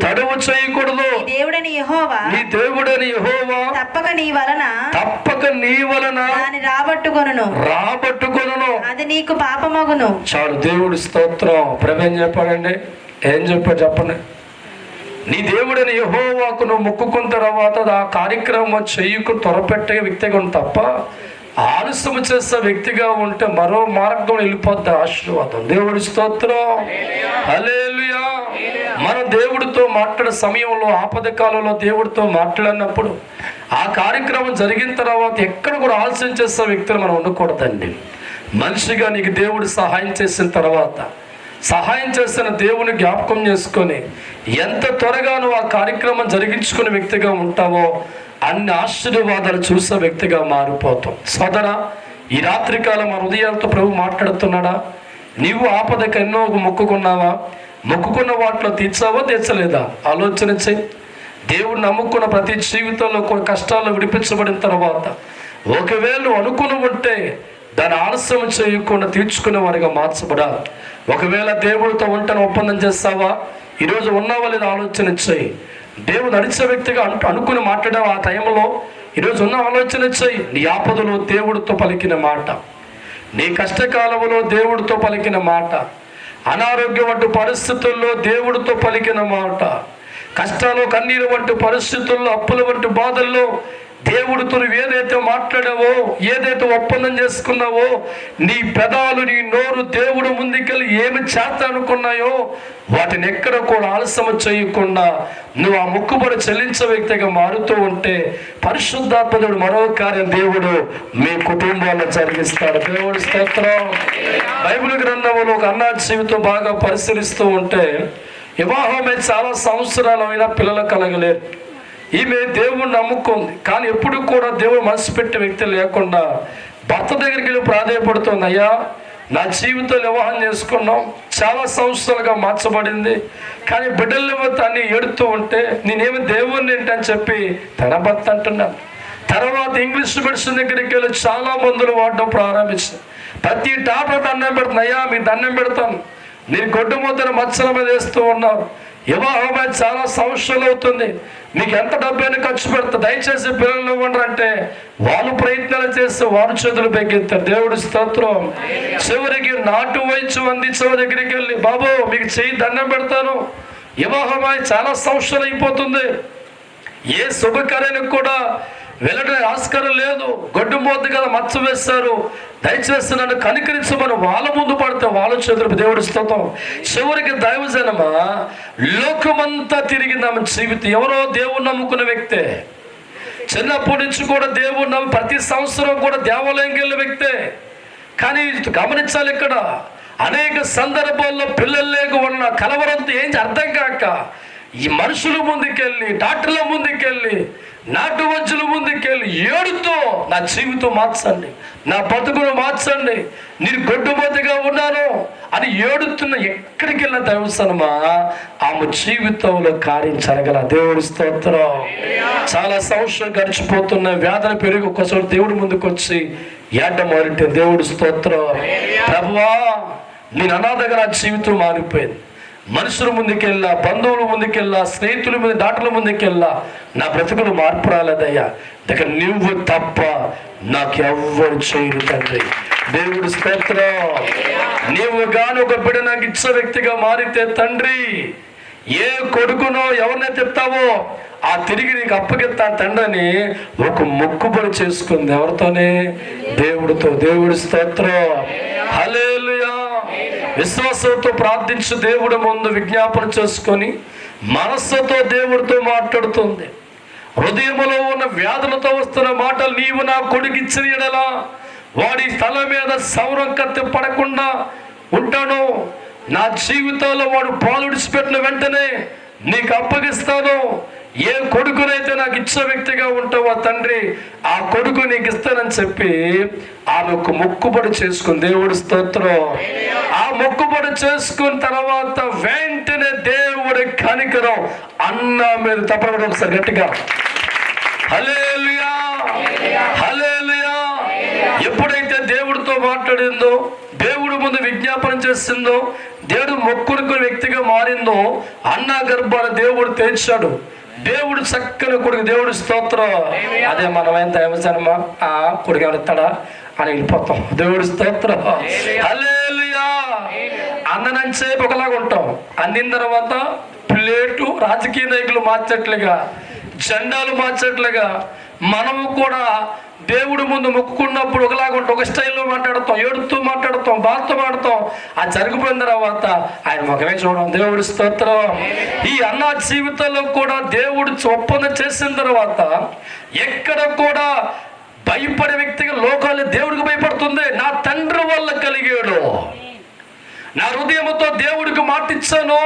దేవుడైన యెహోవా తప్పక నీ వలన దాన్ని రాబట్టుకొనును. అది నీకు పాపమగును. చాలు. దేవుడి స్తోత్రం. ప్రభేం చెప్పాడండి. ఏం చెప్పాడు చెప్పండి. నీ దేవుడని యెహోవాకు నువ్వు మొక్కుకున్న తర్వాత ఆ కార్యక్రమం చెయ్యకు త్వరపెట్టే వ్యక్తిగా ఉంది తప్ప ఆలస్యం చేసే వ్యక్తిగా ఉంటే మరో మార్గం వెళ్ళిపోద్ది ఆశీర్వాదం. దేవుడి స్తోత్రం. హల్లెలూయా. మన దేవుడితో మాట్లాడే సమయంలో ఆపద కాలంలో దేవుడితో మాట్లాడినప్పుడు ఆ కార్యక్రమం జరిగిన తర్వాత ఎక్కడ కూడా ఆలస్యం చేసే వ్యక్తులు మనం ఉండకూడదండి. మనిషిగా నీకు దేవుడు సహాయం చేసిన తర్వాత సహాయం చేస్తున్న దేవుని జ్ఞాపకం చేసుకొని ఎంత త్వరగా నువ్వు ఆ కార్యక్రమం జరిగించుకునే వ్యక్తిగా ఉంటావో అన్ని ఆశీర్వాదాలు చూసే వ్యక్తిగా మారిపోతాం. సోదరా, ఈ రాత్రికాలం మన హృదయాలతో ప్రభు మాట్లాడుతున్నాడా? నీవు ఆపదకు ఎన్నో మొక్కుకున్నావా? మొక్కుకున్న వాటిలో తీర్చలేదా? ఆలోచన చెయ్యి. దేవుడు నమ్ముకున్న ప్రతి జీవితంలో కొన్ని కష్టాల్లో విడిపించబడిన తర్వాత ఒకవేళ అనుకుని ఉంటే దాన్ని ఆలస్యం చేయకుండా తీర్చుకునే వారిగా మార్చబడాలి. ఒకవేళ దేవుడితో ఉంటాను ఒప్పందం చేస్తావా? ఈరోజు ఉన్నావా లేదా ఆలోచన చేయి. దేవుడు నడిచే వ్యక్తిగా అనుకుని మాట్లాడావు ఆ టైంలో ఈరోజు ఉన్న ఆలోచన చేయి. నీ ఆపదలో దేవుడితో పలికిన మాట, నీ కష్టకాలంలో దేవుడితో పలికిన మాట, అనారోగ్యం వంటి పరిస్థితుల్లో దేవుడితో పలికిన మాట, కష్టాలు కన్నీరు వంటి పరిస్థితుల్లో అప్పుల వంటి బాధల్లో దేవుడితో నువ్వు ఏదైతే మాట్లాడావో, ఏదైతే ఒప్పందం చేసుకున్నావో, నీ పెదాలు నీ నోరు దేవుడు ముందుకెళ్ళి ఏమి చేస్తా అనుకున్నాయో వాటిని ఎక్కడ కూడా ఆలస్యం చేయకుండా నువ్వు ఆ మొక్కుబడి చెల్లించే వ్యక్తిగా మారుతూ ఉంటే పరిశుద్ధాత్ముడు మరో కార్యం దేవుడు మీ కుటుంబాల్లో జరిగిస్తాడు. దేవుడి స్తోత్రం. బైబిల్ గ్రంథంలో ఒక అన్నా జీవితం బాగా పరిశీలిస్తూ ఉంటే వివాహమే చాలా సంవత్సరాలు అయినా పిల్లలు కలగలేదు. ఈమె దేవుణ్ణి నమ్ముకుంది, కానీ ఎప్పుడు కూడా దేవుడు మనసు పెట్టే వ్యక్తి లేకుండా భర్త దగ్గరికి వెళ్ళి ప్రాధాయపడుతుంది. అయ్యా, నా జీవితంలో వివాహం చేసుకున్నాం, చాలా సంవత్సరాలుగా మార్చబడింది, కానీ బిడ్డల అన్ని ఏడుతూ ఉంటే నేనేమి దేవుణ్ణి ఏంటని చెప్పి తన భర్త అంటున్నాను. తర్వాత ఇంగ్లీష్ మెడిసిన్ దగ్గరికి వెళ్ళి చాలా మందులు వాడడం ప్రారంభించాను. ప్రతి డాక్టర్ దండం పెడుతుంది. అయ్యా, మీకు దండం పెడతాను, నేను గొడ్డు ముద్దను మచ్చల మీద వేస్తూ ఉన్నాను, వివాహమై చాలా సంవత్సరాలు అవుతుంది, మీకు ఎంత డబ్బైనా ఖర్చు పెడతా, దయచేసి పిల్లలు ఇవ్వండి అంటే వాళ్ళు ప్రయత్నాలు చేస్తే వారు చేతులు పెగ్గెత్తారు. దేవుడి స్తోత్రం. చివరికి నాటు వైద్యం అందించే దగ్గరికి వెళ్ళి, బాబు మీకు చెయ్యి దండం పెడతాను, వివాహమై చాలా సంవత్సరాలు అయిపోతుంది, ఏ శుభకార్యానికి కూడా వెళ్ళడం ఆస్కారం లేదు, గొడ్డు మోద్దు కదా మచ్చ వేస్తారు, దయచేసి నన్ను కనికరించమని వాళ్ళ ముందు పడితే వాళ్ళ చేతులు. దేవుడి స్తోత్రం. చివరికి దైవజనమా లోకమంతా తిరిగిందామ జీవితం. ఎవరో దేవుడు నమ్ముకున్న వ్యక్తే, చిన్నప్పటి నుంచి కూడా దేవుడు నమ్ము ప్రతి సంవత్సరం కూడా దేవాలయంకి వెళ్ళే వ్యక్తే. కానీ గమనించాలి, ఇక్కడ అనేక సందర్భాల్లో పిల్లలు లేక ఉన్న కలవరంతో ఏం అర్థం కాక ఈ మనుషుల ముందుకెళ్ళి, డాక్టర్ల ముందుకెళ్ళి, నాటు వజ్జుల ముందుకెళ్ళి ఏడుతో నా జీవితం మార్చండి, నా బతుకును మార్చండి, నేను గొడ్డుబొద్దుగా ఉన్నాను అని ఏడుతున్న ఎక్కడికి వెళ్ళిన దైవసనమా ఆమె జీవితంలో కార్యం జరగల. దేవుడి స్తోత్రం. చాలా సంవత్సరం గడిచిపోతున్న వ్యాధుల పెరిగి ఒకసారి దేవుడి ముందుకు వచ్చి ఏడ్డ మొదలెట్టే. దేవుడి స్తోత్రం. ప్రభువా, నేను అనాథగా నా జీవితం మారిపోయింది, మనుషుల ముందుకెళ్ళా, బంధువుల ముందుకెళ్ళా, స్నేహితుల మీద డాక్టర్ల ముందుకెళ్ళా, నా బ్రతుకులు మార్పు రాలేదయ్యా, దగ్గర నువ్వు తప్ప నాకు ఎవ్వరు చేయరు తండ్రి. దేవుడి స్తోత్రం. నీవు గాని ఒక బిడ్డ నాకు ఇచ్చే వ్యక్తిగా మారితే తండ్రి, ఏ కొడుకునో ఎవరినైతే చెప్తావో ఆ తిరిగి నీకు అప్పగిస్తాను తండ్రి అని ఒక మొక్కుబడి చేసుకుంది. ఎవరితోనే? దేవుడితో. దేవుడి స్తోత్రం. హల్లెలూయా. విశ్వాసంతో ప్రార్థించి దేవుడి ముందు విజ్ఞాపన చేసుకొని మనస్సుతో దేవుడితో మాట్లాడుతుంది. హృదయంలో ఉన్న వ్యాధులతో వస్తున్న మాటలు, నీవు నా కొడుకు ఇచ్చిన యెడల వాడి తల మీద సౌరం కత్తి పడకుండా ఉంటాను, నా జీవితంలో వాడు పాలు విడిచిపెట్టిన వెంటనే నీకు అప్పగిస్తాను, ఏ కొడుకునైతే నాకు ఇచ్చే వ్యక్తిగా ఉంటావో తండ్రి ఆ కొడుకు నీకు ఇస్తానని చెప్పి ఆ ఆమెకు మొక్కుబడి చేసుకుని, దేవుడి స్తోత్రం. ఆ మొక్కుబడి చేసుకున్న తర్వాత వెంటనే దేవుడి కనికరం అన్న మీద తప్పడం. ఒకసారి గట్టిగా హల్లెలూయా, హల్లెలూయా. ఎప్పుడైతే దేవుడితో మాట్లాడిందో, దేవుడి ముందు విజ్ఞాపన చేసిందో, దేవుడు మొక్కునుకునే వ్యక్తిగా మారిందో, అన్న గర్భాన్ని దేవుడు తెరిచాడు. దేవుడు చక్కని కొడుకు, దేవుడి స్తోత్రం. అదే మనం ఎంత ఏమన్నా కొడుకు ఎవరిస్తాడా అని వెళ్ళిపోతాం. దేవుడి స్తోత్రం, హల్లెలూయా. అందనంచేపు ఒకలాగా ఉంటాం, అందిన తర్వాత ప్లేటు రాజకీయ నాయకులు మార్చట్లుగా, జెండాలు మార్చట్లుగా మనము కూడా దేవుడి ముందు మొక్కుకున్నప్పుడు ఒకలాగా ఉంటాం, ఒక స్టైల్లో మాట్లాడతాం, ఏడుతూ మాట్లాడతాం, బాధతో మాడతాం. ఆ జరిగిపోయిన తర్వాత ఆయన ముఖమే చూడడం. దేవుడి స్తోత్రం. ఈ అన్న జీవితంలో కూడా దేవుడు ఒప్పందం చేసిన తర్వాత ఎక్కడ కూడా భయపడే వ్యక్తిగా లోకాలు దేవుడికి భయపడుతుంది. నా తండ్రి వల్ల కలిగాడు, నా హృదయంతో దేవుడికి మాటిచ్చాను,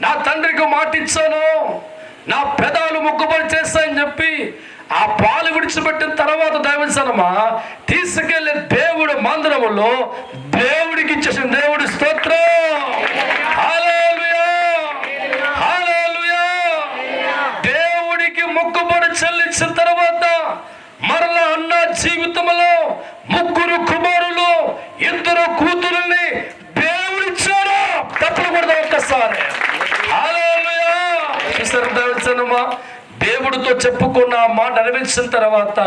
నా తండ్రికి మాటిచ్చాను, నా పెదాలు మొక్కుబడి చేస్తాయని చెప్పి ఆ పాలు విడిచిపెట్టిన తర్వాత దైవజనమా తీసుకెళ్లి దేవుడి మందిరములో దేవుడికి ఇచ్చేసిన. దేవుడి స్తోత్రం, హల్లెలూయా, హల్లెలూయా. దేవుడికి మొక్కుబడి చెల్లించిన తర్వాత మరలా అన్న జీవితంలో 3 కుమారులు 2 కూతురుల్ని దేవుడిచ్చాడు. తప్పులు కూడా ఒక్కసారి హల్లెలూయా. చూసారు దైవజనమా, దేవుడితో చెప్పుకున్న ఆ మాట నెరవేర్చిన తర్వాత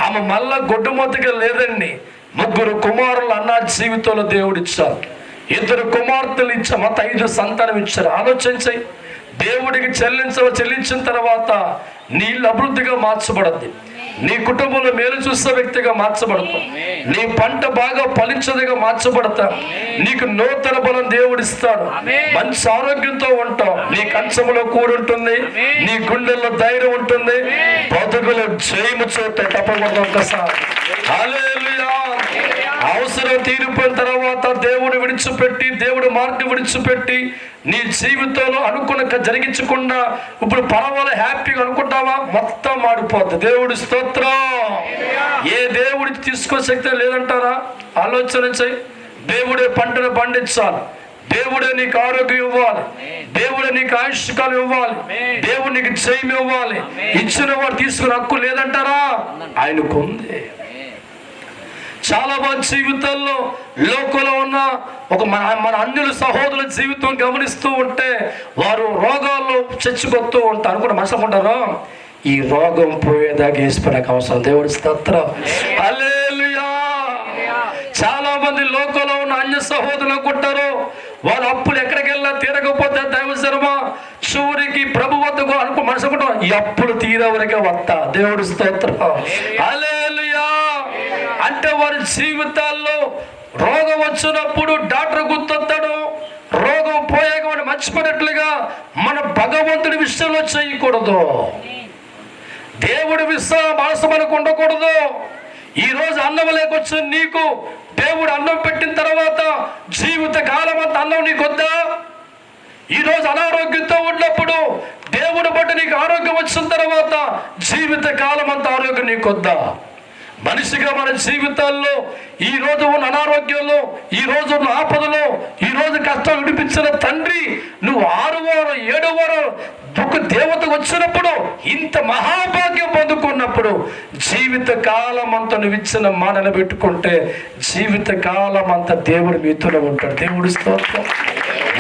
ఆమె మళ్ళా గొడ్డుమొత్తగా లేదండి. 3 కుమారులు అన్న జీవితంలో దేవుడు ఇచ్చారు, 2 కుమార్తెలు ఇచ్చారు, మొత్తం 5 సంతానం ఇచ్చారు. ఆలోచించి దేవుడికి చెల్లించిన తర్వాత నీళ్ళు అభివృద్ధిగా మార్చబడద్ది, నీ కుటుంబంలో మేలు చూసే వ్యక్తిగా మార్చబడతాం, నీ పంట బాగా ఫలించదిగా మార్చబడతా, నీకు నూతన బలం దేవుడిస్తాడు, మంచి ఆరోగ్యంతో ఉంటావు, నీ కంచంలో కూడి ఉంటుంది, నీ గుండెల్లో ధైర్యం ఉంటుంది, బతుకులో జయము చూస్తే తప్పకుండా ఒకసారి హల్లెలూయా. అవసరం తీరిపోయిన తర్వాత దేవుడు విడిచిపెట్టి, దేవుడు మార్గం విడిచిపెట్టి నీ జీవితంలో అనుకున్న జరిగించకుండా ఇప్పుడు పర్వాలేదు హ్యాపీగా అనుకుంటావా, మొత్తం మాడిపోద్ది. దేవుడి స్తోత్రం. ఏ దేవుడి తీసుకో శక్తి లేదంటారా? ఆలోచన చేయి. దేవుడే పంటను పండించాలి, దేవుడే నీకు ఆరోగ్యం ఇవ్వాలి, దేవుడే నీకు ఆయుష్కాలం ఇవ్వాలి, దేవుడు నీకు జయం ఇవ్వాలి. ఇచ్చిన వాడు తీసుకునే హక్కు లేదంటారా? ఆయనకు ఉంది. చాలా మంది జీవితాల్లో లోకంలో ఉన్న ఒక మన అన్యుల సహోదరుల జీవితం గమనిస్తూ ఉంటే వారు రోగాల్లో చచ్చిపోతూ ఉంటారు. అనుకుంటే మనసుకుంటారు, ఈ రోగం పోయేదాకా వేసిపోయినాక అవసరం. దేవుడి స్తోత్రం, హల్లెలూయా. చాలా మంది లోకంలో ఉన్న అన్య సహోదరులు అనుకుంటారు వాళ్ళ అప్పులు ఎక్కడికి వెళ్ళా తీరకపోతే దైవజనమ చివరికి ప్రభు వద్దకు అనుకో మనసుకుంటాం, ఈ అప్పులు తీరేవరకే వస్తా. దేవుడి స్తోత్రం, హల్లెలూయా. అంటే వారి జీవితాల్లో రోగం వచ్చినప్పుడు డాక్టర్ గుర్తొస్తాడు, రోగం పోయాక మనం మర్చిపోయినట్లుగా మన భగవంతుడి విషయంలో చేయకూడదు, దేవుడి విషయం మనసు మనకు ఉండకూడదు. ఈరోజు అన్నం లేకొచ్చు నీకు, దేవుడు అన్నం పెట్టిన తర్వాత జీవిత కాలం అంతా అన్నం నీకు వద్దా? ఈరోజు అనారోగ్యంతో ఉన్నప్పుడు దేవుడు బట్టి నీకు ఆరోగ్యం వచ్చిన తర్వాత జీవిత కాలం అంతా ఆరోగ్యం నీకు వద్దా? మనిషిగా మన జీవితాల్లో ఈ రోజు ఉన్న అనారోగ్యంలో, ఈ రోజు ఉన్న ఆపదలో, ఈ రోజు కష్టం విడిపించిన తండ్రి నువ్వు 6వ వారం 7వ వారం ఒక దేవతకు వచ్చినప్పుడు ఇంత మహాభాగ్యం పొందుకున్నప్పుడు జీవిత కాలం అంతా నువ్వు ఇచ్చిన మాటను పెట్టుకుంటే జీవిత కాలం అంతా దేవుడు మీతోనే ఉంటాడు. దేవుడి స్తోత్రం.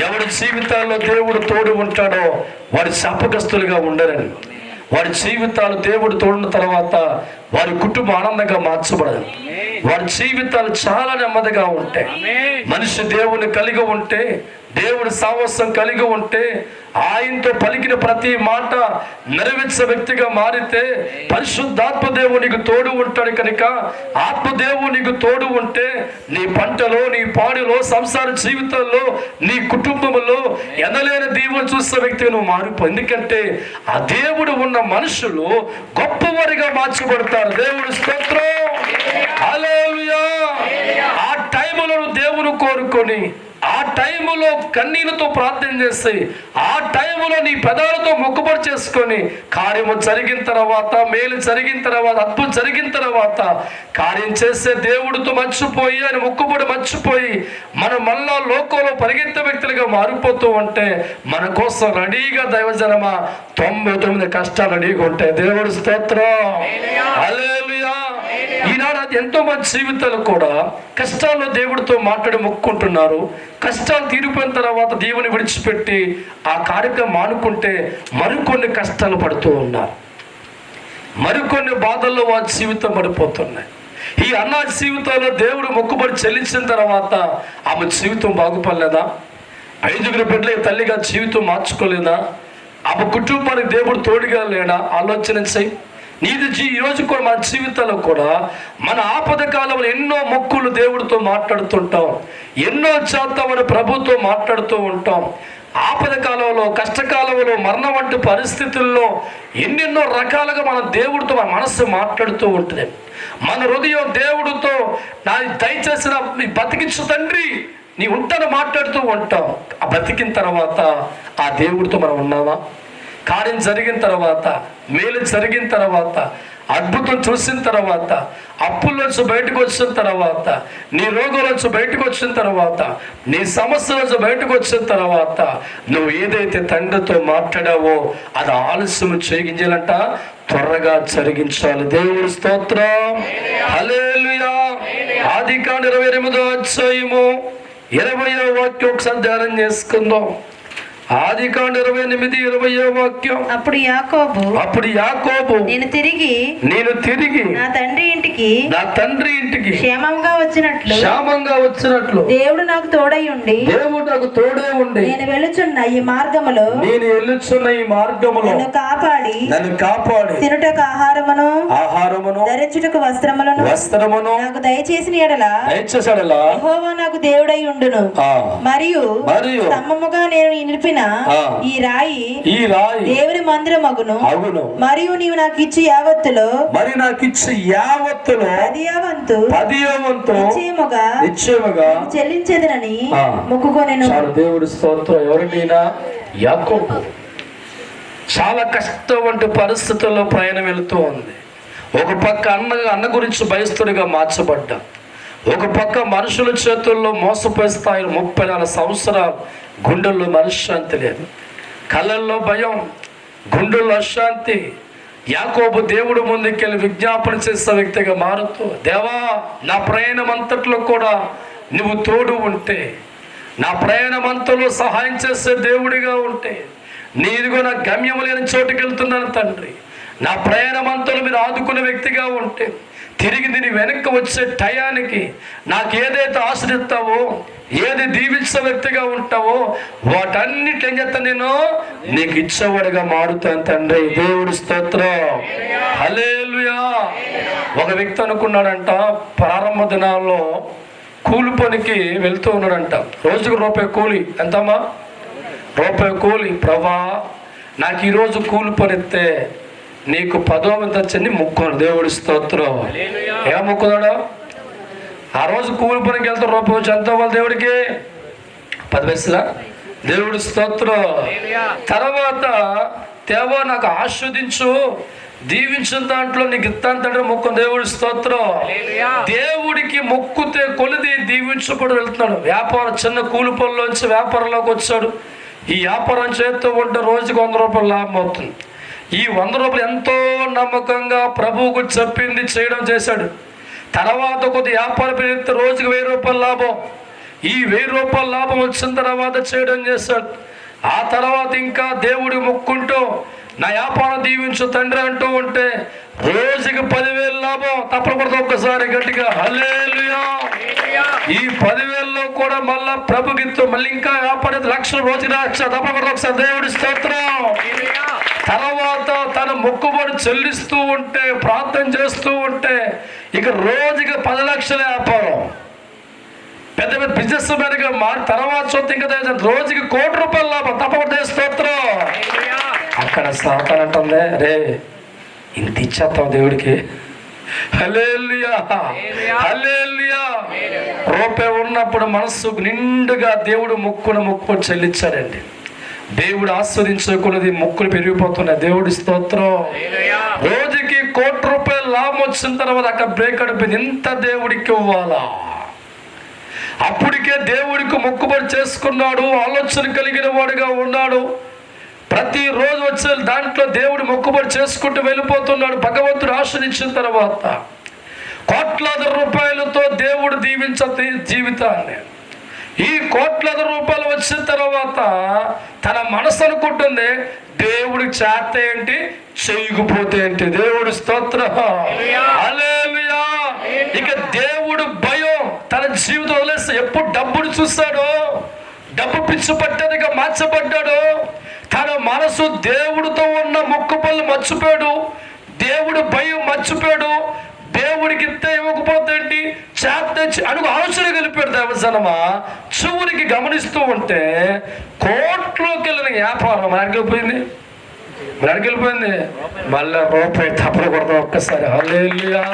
ఎవరి జీవితాల్లో దేవుడు తోడు ఉంటాడో వారి శాపగ్రస్తులుగా ఉండరని, వారి జీవితాలు దేవుడు తోడిన తర్వాత వారి కుటుంబం ఆనందంగా మార్చబడదు, వారి జీవితాలు చాలా నెమ్మదిగా ఉంటాయి. మనిషి దేవుని కలిగి ఉంటే, దేవుడి సాహసం కలిగి ఉంటే, ఆయనతో పలికిన ప్రతి మాట నెరవేర్చే వ్యక్తిగా మారితే పరిశుద్ధాత్మ దేవునికి తోడు ఉంటాడు. కనుక ఆత్మదేవునికి తోడు ఉంటే నీ పంటలో, నీ పాడిలో, సంసార జీవితంలో, నీ కుటుంబంలో ఎనలేని దీవులు చూసే వ్యక్తిగా నువ్వు మారిపో. ఎందుకంటే ఆ దేవుడు ఉన్న మనుషులు గొప్పవారిగా మార్చబడతారు. దేవుడి స్తోత్రం, హల్లెలూయా. ఆ టైములో దేవుని కోరుకొని, ఆ టైములో కన్నీళ్లతో ప్రార్థన చేసి, ఆ టైంలో నీ పెదాలతో మొక్కుబడి చేసుకొని కార్యము జరిగిన తర్వాత, మేలు జరిగిన తర్వాత, అద్భుతం జరిగిన తర్వాత కార్యం చేసే దేవుడితో మర్చిపోయి, ఆయన మొక్కుబడి మర్చిపోయి మనం మళ్ళా లోకంలో పరిగెత్తే వ్యక్తులుగా మారిపోతూ ఉంటే మన కోసం రెడీగా దైవజనమ 99 కష్టాలు రెడీగా ఉంటాయి. దేవుడి స్తోత్రం, హల్లెలూయా. ఈనాడు ఎంతో మంది జీవితాలు కూడా కష్టాల్లో దేవుడితో మాట్లాడి మొక్కుంటున్నారు. కష్టాలు తీరిపోయిన తర్వాత దేవుని విడిచిపెట్టి ఆ కార్యక్రమం మానుకుంటే మరికొన్ని కష్టాలు పడుతూ ఉన్నారు. మరికొన్ని బాధల్లో వారి జీవితం పడిపోతున్నాయి. ఈ అన్న జీవితంలో దేవుడు మొక్కుబడి చెల్లించిన తర్వాత ఆమె జీవితం బాగుపడలేదా? 5 బిడ్డల తల్లిగా జీవితం మార్చుకోలేదా? ఆమె కుటుంబానికి దేవుడు తోడుగా లేడా? ఆలోచన చేయి. ఈరోజు కూడా మన జీవితాల్లో కూడా మన ఆపద కాలంలో ఎన్నో మొక్కులు దేవుడితో మాట్లాడుతుంటాం, ఎన్నో చేద్దామని ప్రభుతో మాట్లాడుతూ ఉంటాం. ఆపద కాలంలో, కష్టకాలంలో, మరణం వంటి పరిస్థితుల్లో ఎన్నెన్నో రకాలుగా మన దేవుడితో మన మనస్సు మాట్లాడుతూ ఉంటుంది. మన హృదయం దేవుడితో నా దయచేసిన బతికించు తండ్రి నీ ఉంటాను మాట్లాడుతూ ఉంటాం. ఆ బతికిన తర్వాత ఆ దేవుడితో మనం ఉన్నామా? కార్యం జరిగిన తర్వాత, మేలు జరిగిన తర్వాత, అద్భుతం చూసిన తర్వాత, అప్పుల్లోంచి బయటకు వచ్చిన తర్వాత, నీ రోగులోంచి బయటకు వచ్చిన తర్వాత, నీ సమస్య నుంచి బయటకు వచ్చిన తర్వాత నువ్వు ఏదైతే తండ్రితో మాట్లాడావో అది ఆలస్యం చేయించాలంట, త్వరగా జరిగించాలి. దేవుడి స్తోత్రం, హల్లెలూయా. ఆదికాండం 28వ అధ్యాయము 20వ వాక్యం ఒకసారి ధ్యానం చేసుకుందాం. ఆదికాండం 28:20వ వాక్యం. అప్పుడు యాకోబు నేను తిరిగి నా తండ్రి ఇంటికి క్షేమంగా వచ్చినట్లు దేవుడు నాకు తోడై ఉండి నేను వెళ్ళుచున్న ఈ మార్గములో నన్ను కాపాడి తినుటకు ఆహారమును ధరించుటకు వస్త్రమును నాకు దయచేసిన ఎడల యెహోవా నాకు దేవుడై ఉండును. మరియు స్తంభముగా నేను నిలిపిన ఈ రాయి దేవుని మందిరమగును. మరియు నీవు నాకు ఇచ్చి యావత్తులో 10వ వంతు నిశ్చయముగా చెల్లించేదనని మొక్కుకొనెను. దేవుడి స్తోత్రం. ఎవరినైనా యాకోబు చాలా కష్టం వంటి పరిస్థితుల్లో ప్రయాణం వెళుతూ ఉంది. ఒక పక్క అన్న గురించి భయస్తుడిగా మార్చబడ్డా, ఒక పక్క మనుషుల చేతుల్లో మోసపోయే స్థాయిలో 34 సంవత్సరాలు గుండెల్లో మనశ్శాంతి లేదు, కళ్ళల్లో భయం, గుండెల్లో అశాంతి. యాకోబు దేవుడు ముందుకెళ్ళి విజ్ఞాపన చేసే వ్యక్తిగా మారుతూ, దేవా నా ప్రయాణం అంతట్లో కూడా నువ్వు తోడు ఉంటే, నా ప్రయాణం అంతలో సహాయం చేసే దేవుడిగా ఉంటే, నీదిగో నా గమ్యం లేని చోటుకి వెళ్తున్నాను తండ్రి, నా ప్రయాణం అంతలో మీరు ఆదుకునే వ్యక్తిగా ఉంటే, తిరిగి దీని వెనక్కి వచ్చే టయానికి నాకు ఏదైతే ఆశ్రయిస్తావో, ఏది దీవించే వ్యక్తిగా ఉంటావో వాటన్నిటి ఏం చేస్తాను, నేను నీకు ఇచ్చేవాడిగా మారుతాను తండ్రి. దేవుడి స్తోత్రం, హల్లెలూయా. ఒక వ్యక్తి అనుకున్నాడంట, ప్రారంభ దినాల్లో కూలి పనికి వెళ్తూ ఉన్నాడంట. రోజుకు రూపాయి కూలి. ఎంతమ్మా? రూపాయి కూలి. ప్రభా నాకు ఈరోజు కూలి పని ఎత్తే నీకు 10వ వంతు చెంది మొక్కున్నాడు. దేవుడి స్తోత్రం. ఏం మొక్కున్నాడు? ఆ రోజు కూలి పనికి వెళ్తే రూపాయి వచ్చి ఎంత అవ్వాలి దేవుడికి? 10 పైసలా? దేవుడి స్తోత్రం. తర్వాత దేవా నాకు ఆస్వాదించు, దీవించిన దాంట్లో నీకు ఇస్తాను తండ్రి మొక్కు. దేవుడి స్తోత్రం. దేవుడికి మొక్కుతే కొలిది దీవించబడి వెళ్తున్నాడు. వ్యాపారం, చిన్న కూలి పనుల్లోంచి వ్యాపారంలోకి వచ్చాడు. ఈ వ్యాపారం చేస్తూ ఉంటే రోజుకి 100 రూపాయలు లాభం అవుతుంది. ఈ 100 రూపాయలు ఎంతో నమ్మకంగా ప్రభువుకు చెప్పింది చేయడం చేశాడు. తర్వాత కొద్ది వ్యాపారం పెరిగితే రోజుకి 1000 రూపాయలు లాభం. ఈ 1000 రూపాయల లాభం వచ్చిన తర్వాత చేయడం చేశాడు. ఆ తర్వాత ఇంకా దేవుడి మొక్కుంటూ నా వ్యాపారం దీవించు తండ్రి అంటూ ఉంటే రోజుకి 10,000 లాభం. తప్పకూడదు ఒక్కసారి గట్టిగా హల్లెలూయా. ఈ 10,000లో కూడా మళ్ళా ప్రభుగిత్తు మళ్ళీ ఇంకా వ్యాపారం 1,00,000 రోజుకి తప్పకూడదు ఒకసారి దేవుడి స్తోత్రం. తర్వాత తన మొక్కుబడి చెల్లిస్తూ ఉంటే, ప్రార్థన చేస్తూ ఉంటే ఇక రోజుకి 10 లక్షల వ్యాపారం, పెద్ద పెద్ద బిజినెస్ మ్యాన్గా మారి తర్వాత చూస్తే ఇంకా రోజుకి 1 కోటి రూపాయల లాభం. తప్పకుండా స్తోత్రం. అక్కడ సాతాను అంటుందే, రే ఇంత ఇచ్చేస్తాం దేవుడికి. హల్లెలూయా, హల్లెలూయా. రూపాయి ఉన్నప్పుడు మనస్సుకు నిండుగా దేవుడు మొక్కుబడి చెల్లించాడండి. దేవుడు ఆస్వాదించే కొలది మొక్కులు పెరిగిపోతున్నాయి. దేవుడి స్తోత్రం. రోజుకి ₹1,00,00,000 లాభం వచ్చిన తర్వాత అక్కడ బ్రేక్ అడిపోయింది. ఇంత దేవుడికి ఇవ్వాలా? అప్పటికే దేవుడికి మొక్కుబడి చేసుకున్నాడు, ఆలోచన కలిగిన వాడుగా ఉన్నాడు. ప్రతిరోజు వచ్చే దాంట్లో దేవుడు మొక్కుబడి చేసుకుంటూ వెళ్ళిపోతున్నాడు. భగవంతుడు ఆశ్రయించిన తర్వాత ₹1,00,00,000 దేవుడు దీవించ జీవితాన్ని. ఈ ₹1,00,00,000 వచ్చిన తర్వాత తన మనసు అనుకుంటుంది, దేవుడికి చేత ఏంటి, చేయకపోతే ఏంటి. దేవుడి స్తోత్రం. హల్లెలూయా. ఇక దేవుడు భయం తన జీవితం వదిలేస్తే ఎప్పుడు డబ్బును చూస్తాడో, డబ్బు పిచ్చి పట్టేదిగా మార్చబడ్డాడు. తన మనసు దేవుడితో ఉన్న మొక్కుబళ్ళు మర్చిపోయాడు, దేవుడు భయం మర్చిపోయాడు. దేవుడికి ఇంత ఇవ్వకపోతే ఏంటి, చేత అడుగు ఆలోచన కలిపాడు. దేవజనమా చివరికి గమనిస్తూ ఉంటే కోట్లోకి వెళ్ళిన వ్యాపారం మనకెళ్ళిపోయింది. మళ్ళీ రూపాయి తప్పలు కొడతాం ఒక్కసారి. హల్లెలూయా,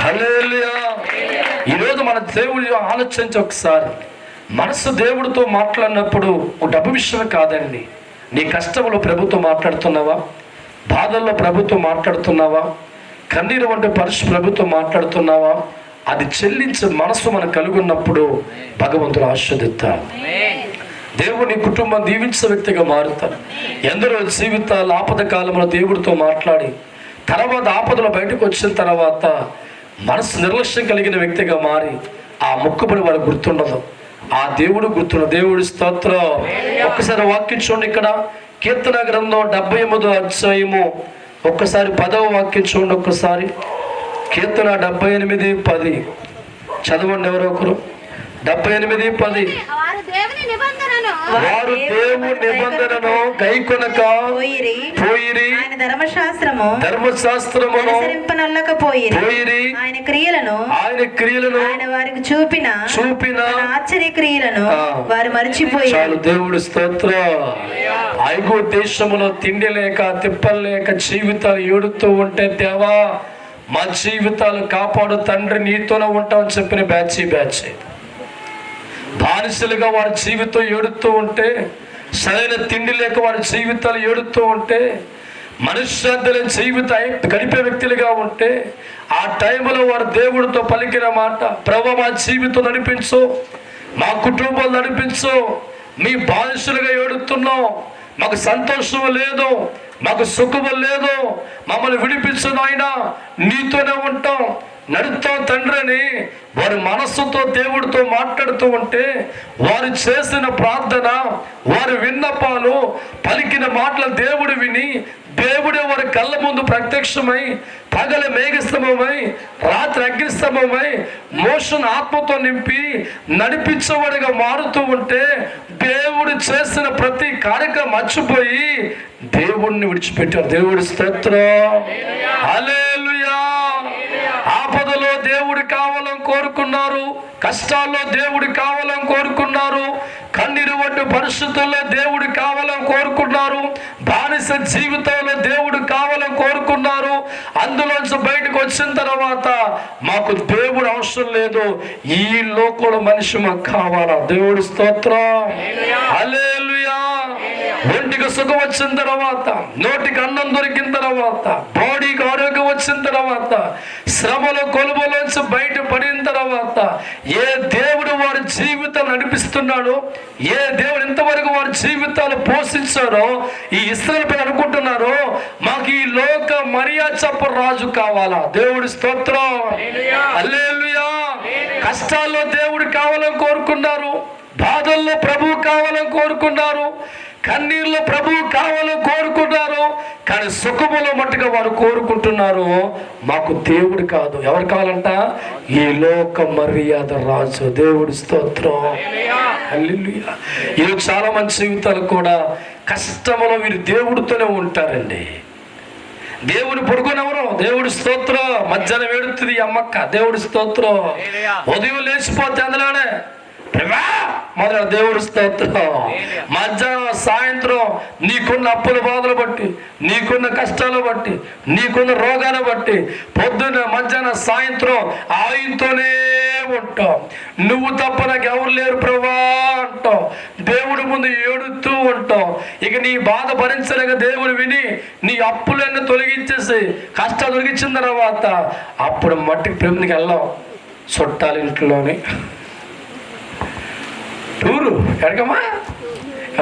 హల్లెలూయా. ఈరోజు మన దేవుడి ఆలోచించి ఒకసారి మనసు దేవుడితో మాట్లాడినప్పుడు డబ్బు విషయమే కాదండి. నీ కష్టంలో ప్రభుత్వం మాట్లాడుతున్నావా, బాధల్లో ప్రభుత్వం మాట్లాడుతున్నావా, కన్నీరు వంటి ప్రభుత్వం మాట్లాడుతున్నావా, అది చెల్లించే మనసు మనకు కలుగున్నప్పుడు భగవంతుడు ఆశీర్వదిస్తాడు. దేవుని కుటుంబం దీవించే వ్యక్తిగా మారుతారు. ఎందరో జీవితాలు ఆపద కాలంలో దేవుడితో మాట్లాడి తర్వాత ఆపదలో బయటకు వచ్చిన తర్వాత మనసు నిర్లక్ష్యం కలిగిన వ్యక్తిగా మారి ఆ మొక్కుబడి వారికి గుర్తుండదు, ఆ దేవుడు గుర్తుండదు. దేవుడి స్తోత్రం. ఒక్కసారి వాక్యం చూడండి. ఇక్కడ కీర్తన గ్రంథం 78వ అధ్యాయము ఒక్కసారి 10వ వాక్యం చూడండి. ఒక్కసారి కీర్తన 78:10 చదవండి ఎవరో ఒకరు. 78:10. వారు దేవుని నిబంధనను గైకొనక పోయిరి, ధర్మశాస్త్రమును పోయిరి, ఆయన క్రియలను ఆయన వారికి చూపిన ఆశ్చర్య క్రియలను వారు మరిచిపోయి. చాలు. దేవుడి స్తోత్రం. ఐగుప్తు దేశములో తిండి లేక తిప్పలు లేక జీవితాలు ఏడుతూ ఉంటే, దేవా మా జీవితాలు కాపాడు తండ్రి, నీతోనే ఉంటామని చెప్పిన బ్యాచ్ బానిసలుగా వారి జీవితం ఏడుతూ ఉంటే, సరైన తిండి లేక వారి జీవితాలు ఏడుతూ ఉంటే, మనశ్శాంతి లేని జీవితం గడిపే వ్యక్తులుగా ఉంటే, ఆ టైంలో వారు దేవుడితో పలికిన మాట, ప్రభువా మా జీవితం నడిపించు, మా కుటుంబాలు నడిపించు, మీ బానిసలుగా ఏడుతున్నాం, మాకు సంతోషం లేదు, మాకు సుఖము లేదు, మమ్మల్ని విడిపించు నాయనా, నీతోనే ఉంటాం, నడుస్తాం తండ్రి అని వారి మనస్సుతో దేవుడితో మాట్లాడుతూ ఉంటే, వారు చేసిన ప్రార్థన, వారి విన్నపాలు, పలికిన మాటలు దేవుడు విని, దేవుడే వారి కళ్ళ ముందు ప్రత్యక్షమై, పగల మేఘస్తంభమై, రాత్రి అగ్నిస్తంభమై, మోషన్ ఆత్మతో నింపి నడిపించేవాడిగా మారుతూ ఉంటే, దేవుడు చేసిన ప్రతి కార్యక్రమం మర్చిపోయి దేవుడిని విడిచిపెట్టారు. దేవుడి స్తోత్రం. హల్లెలూయా. ఆపదలో దేవుడు కావాలని కోరుకున్నారు, కష్టాల్లో దేవుడు కావాలని కోరుకున్నారు, కన్నీరు వంటి పరిస్థితుల్లో దేవుడు కావాలని కోరుకున్నారు, బానిస జీవితంలో దేవుడు కావాలని కోరుకున్నారు. అందులోంచి బయటకు వచ్చిన తర్వాత మాకు దేవుడు అవసరం లేదు, ఈ లోకంలో మనిషి మాకు కావాలా. దేవుడి స్తోత్రం. హల్లెలూయా. ఒంటికి సుఖం వచ్చిన తర్వాత, నోటికి అన్నం దొరికిన తర్వాత, బాడీకి ఆరోగ్యం వచ్చిన తర్వాత, శ్రమలో కొలువులోంచి బయట పడిన తర్వాత, ఏ దేవుడు వారి జీవితాలు నడిపిస్తున్నాడో, ఏ దేవుడు ఇంతవరకు వారి జీవితాలు పోషించారో, ఈ ఇశ్రాయేలు అనుకుంటున్నారో మాకు ఈ లోక మరియాచప్ప రాజు కావాలా. దేవుడి స్తోత్రం. హల్లెలూయా. కష్టాల్లో దేవుడు కావాలని కోరుకున్నారు, బాధల్లో ప్రభువు కావాలని కోరుకున్నారు, కన్నీరులో ప్రభువు కావాలని కోరుకున్నారు. కానీ సుఖములో మట్టుగా వారు కోరుకుంటున్నారు, మాకు దేవుడు కాదు. ఎవరు కావాలంట? ఈ లోక మర్యాద రాజు. దేవుడి స్తోత్రం. హల్లెలూయా. ఈరోజు చాలా మంది జీవితాలు కూడా కష్టములో వీరు దేవుడితోనే ఉంటారండి. దేవుడు పడుకునేవరు? దేవుడి స్తోత్రం. మధ్యాహ్నం ఏడుతుంది అమ్మక్క, దేవుడి స్తోత్రం. ఉదయం లేచిపోతే అందులోనే మొదల దేవుడి స్తోత్రం. మధ్యాహ్నం సాయంత్రం నీకున్న అప్పుల బాధలు బట్టి, నీకున్న కష్టాలు బట్టి, నీకున్న రోగాలు బట్టి, పొద్దున్న మధ్యాహ్నం సాయంత్రం ఆయనతోనే ఉంటావు. నువ్వు తప్ప నాకు ఎవరు లేరు ప్రభా అంటావు. దేవుడి ముందు ఏడుతూ ఉంటావు. ఇక నీ బాధ భరించలేక దేవుడు విని నీ అప్పులన్నీ తొలగించేసి కష్టాలు తొలగించిన తర్వాత అప్పుడు మట్టికి ప్రేమకి వెళ్ళాం. చుట్టాల ఇంట్లోని టూరు ఎడకమ్మా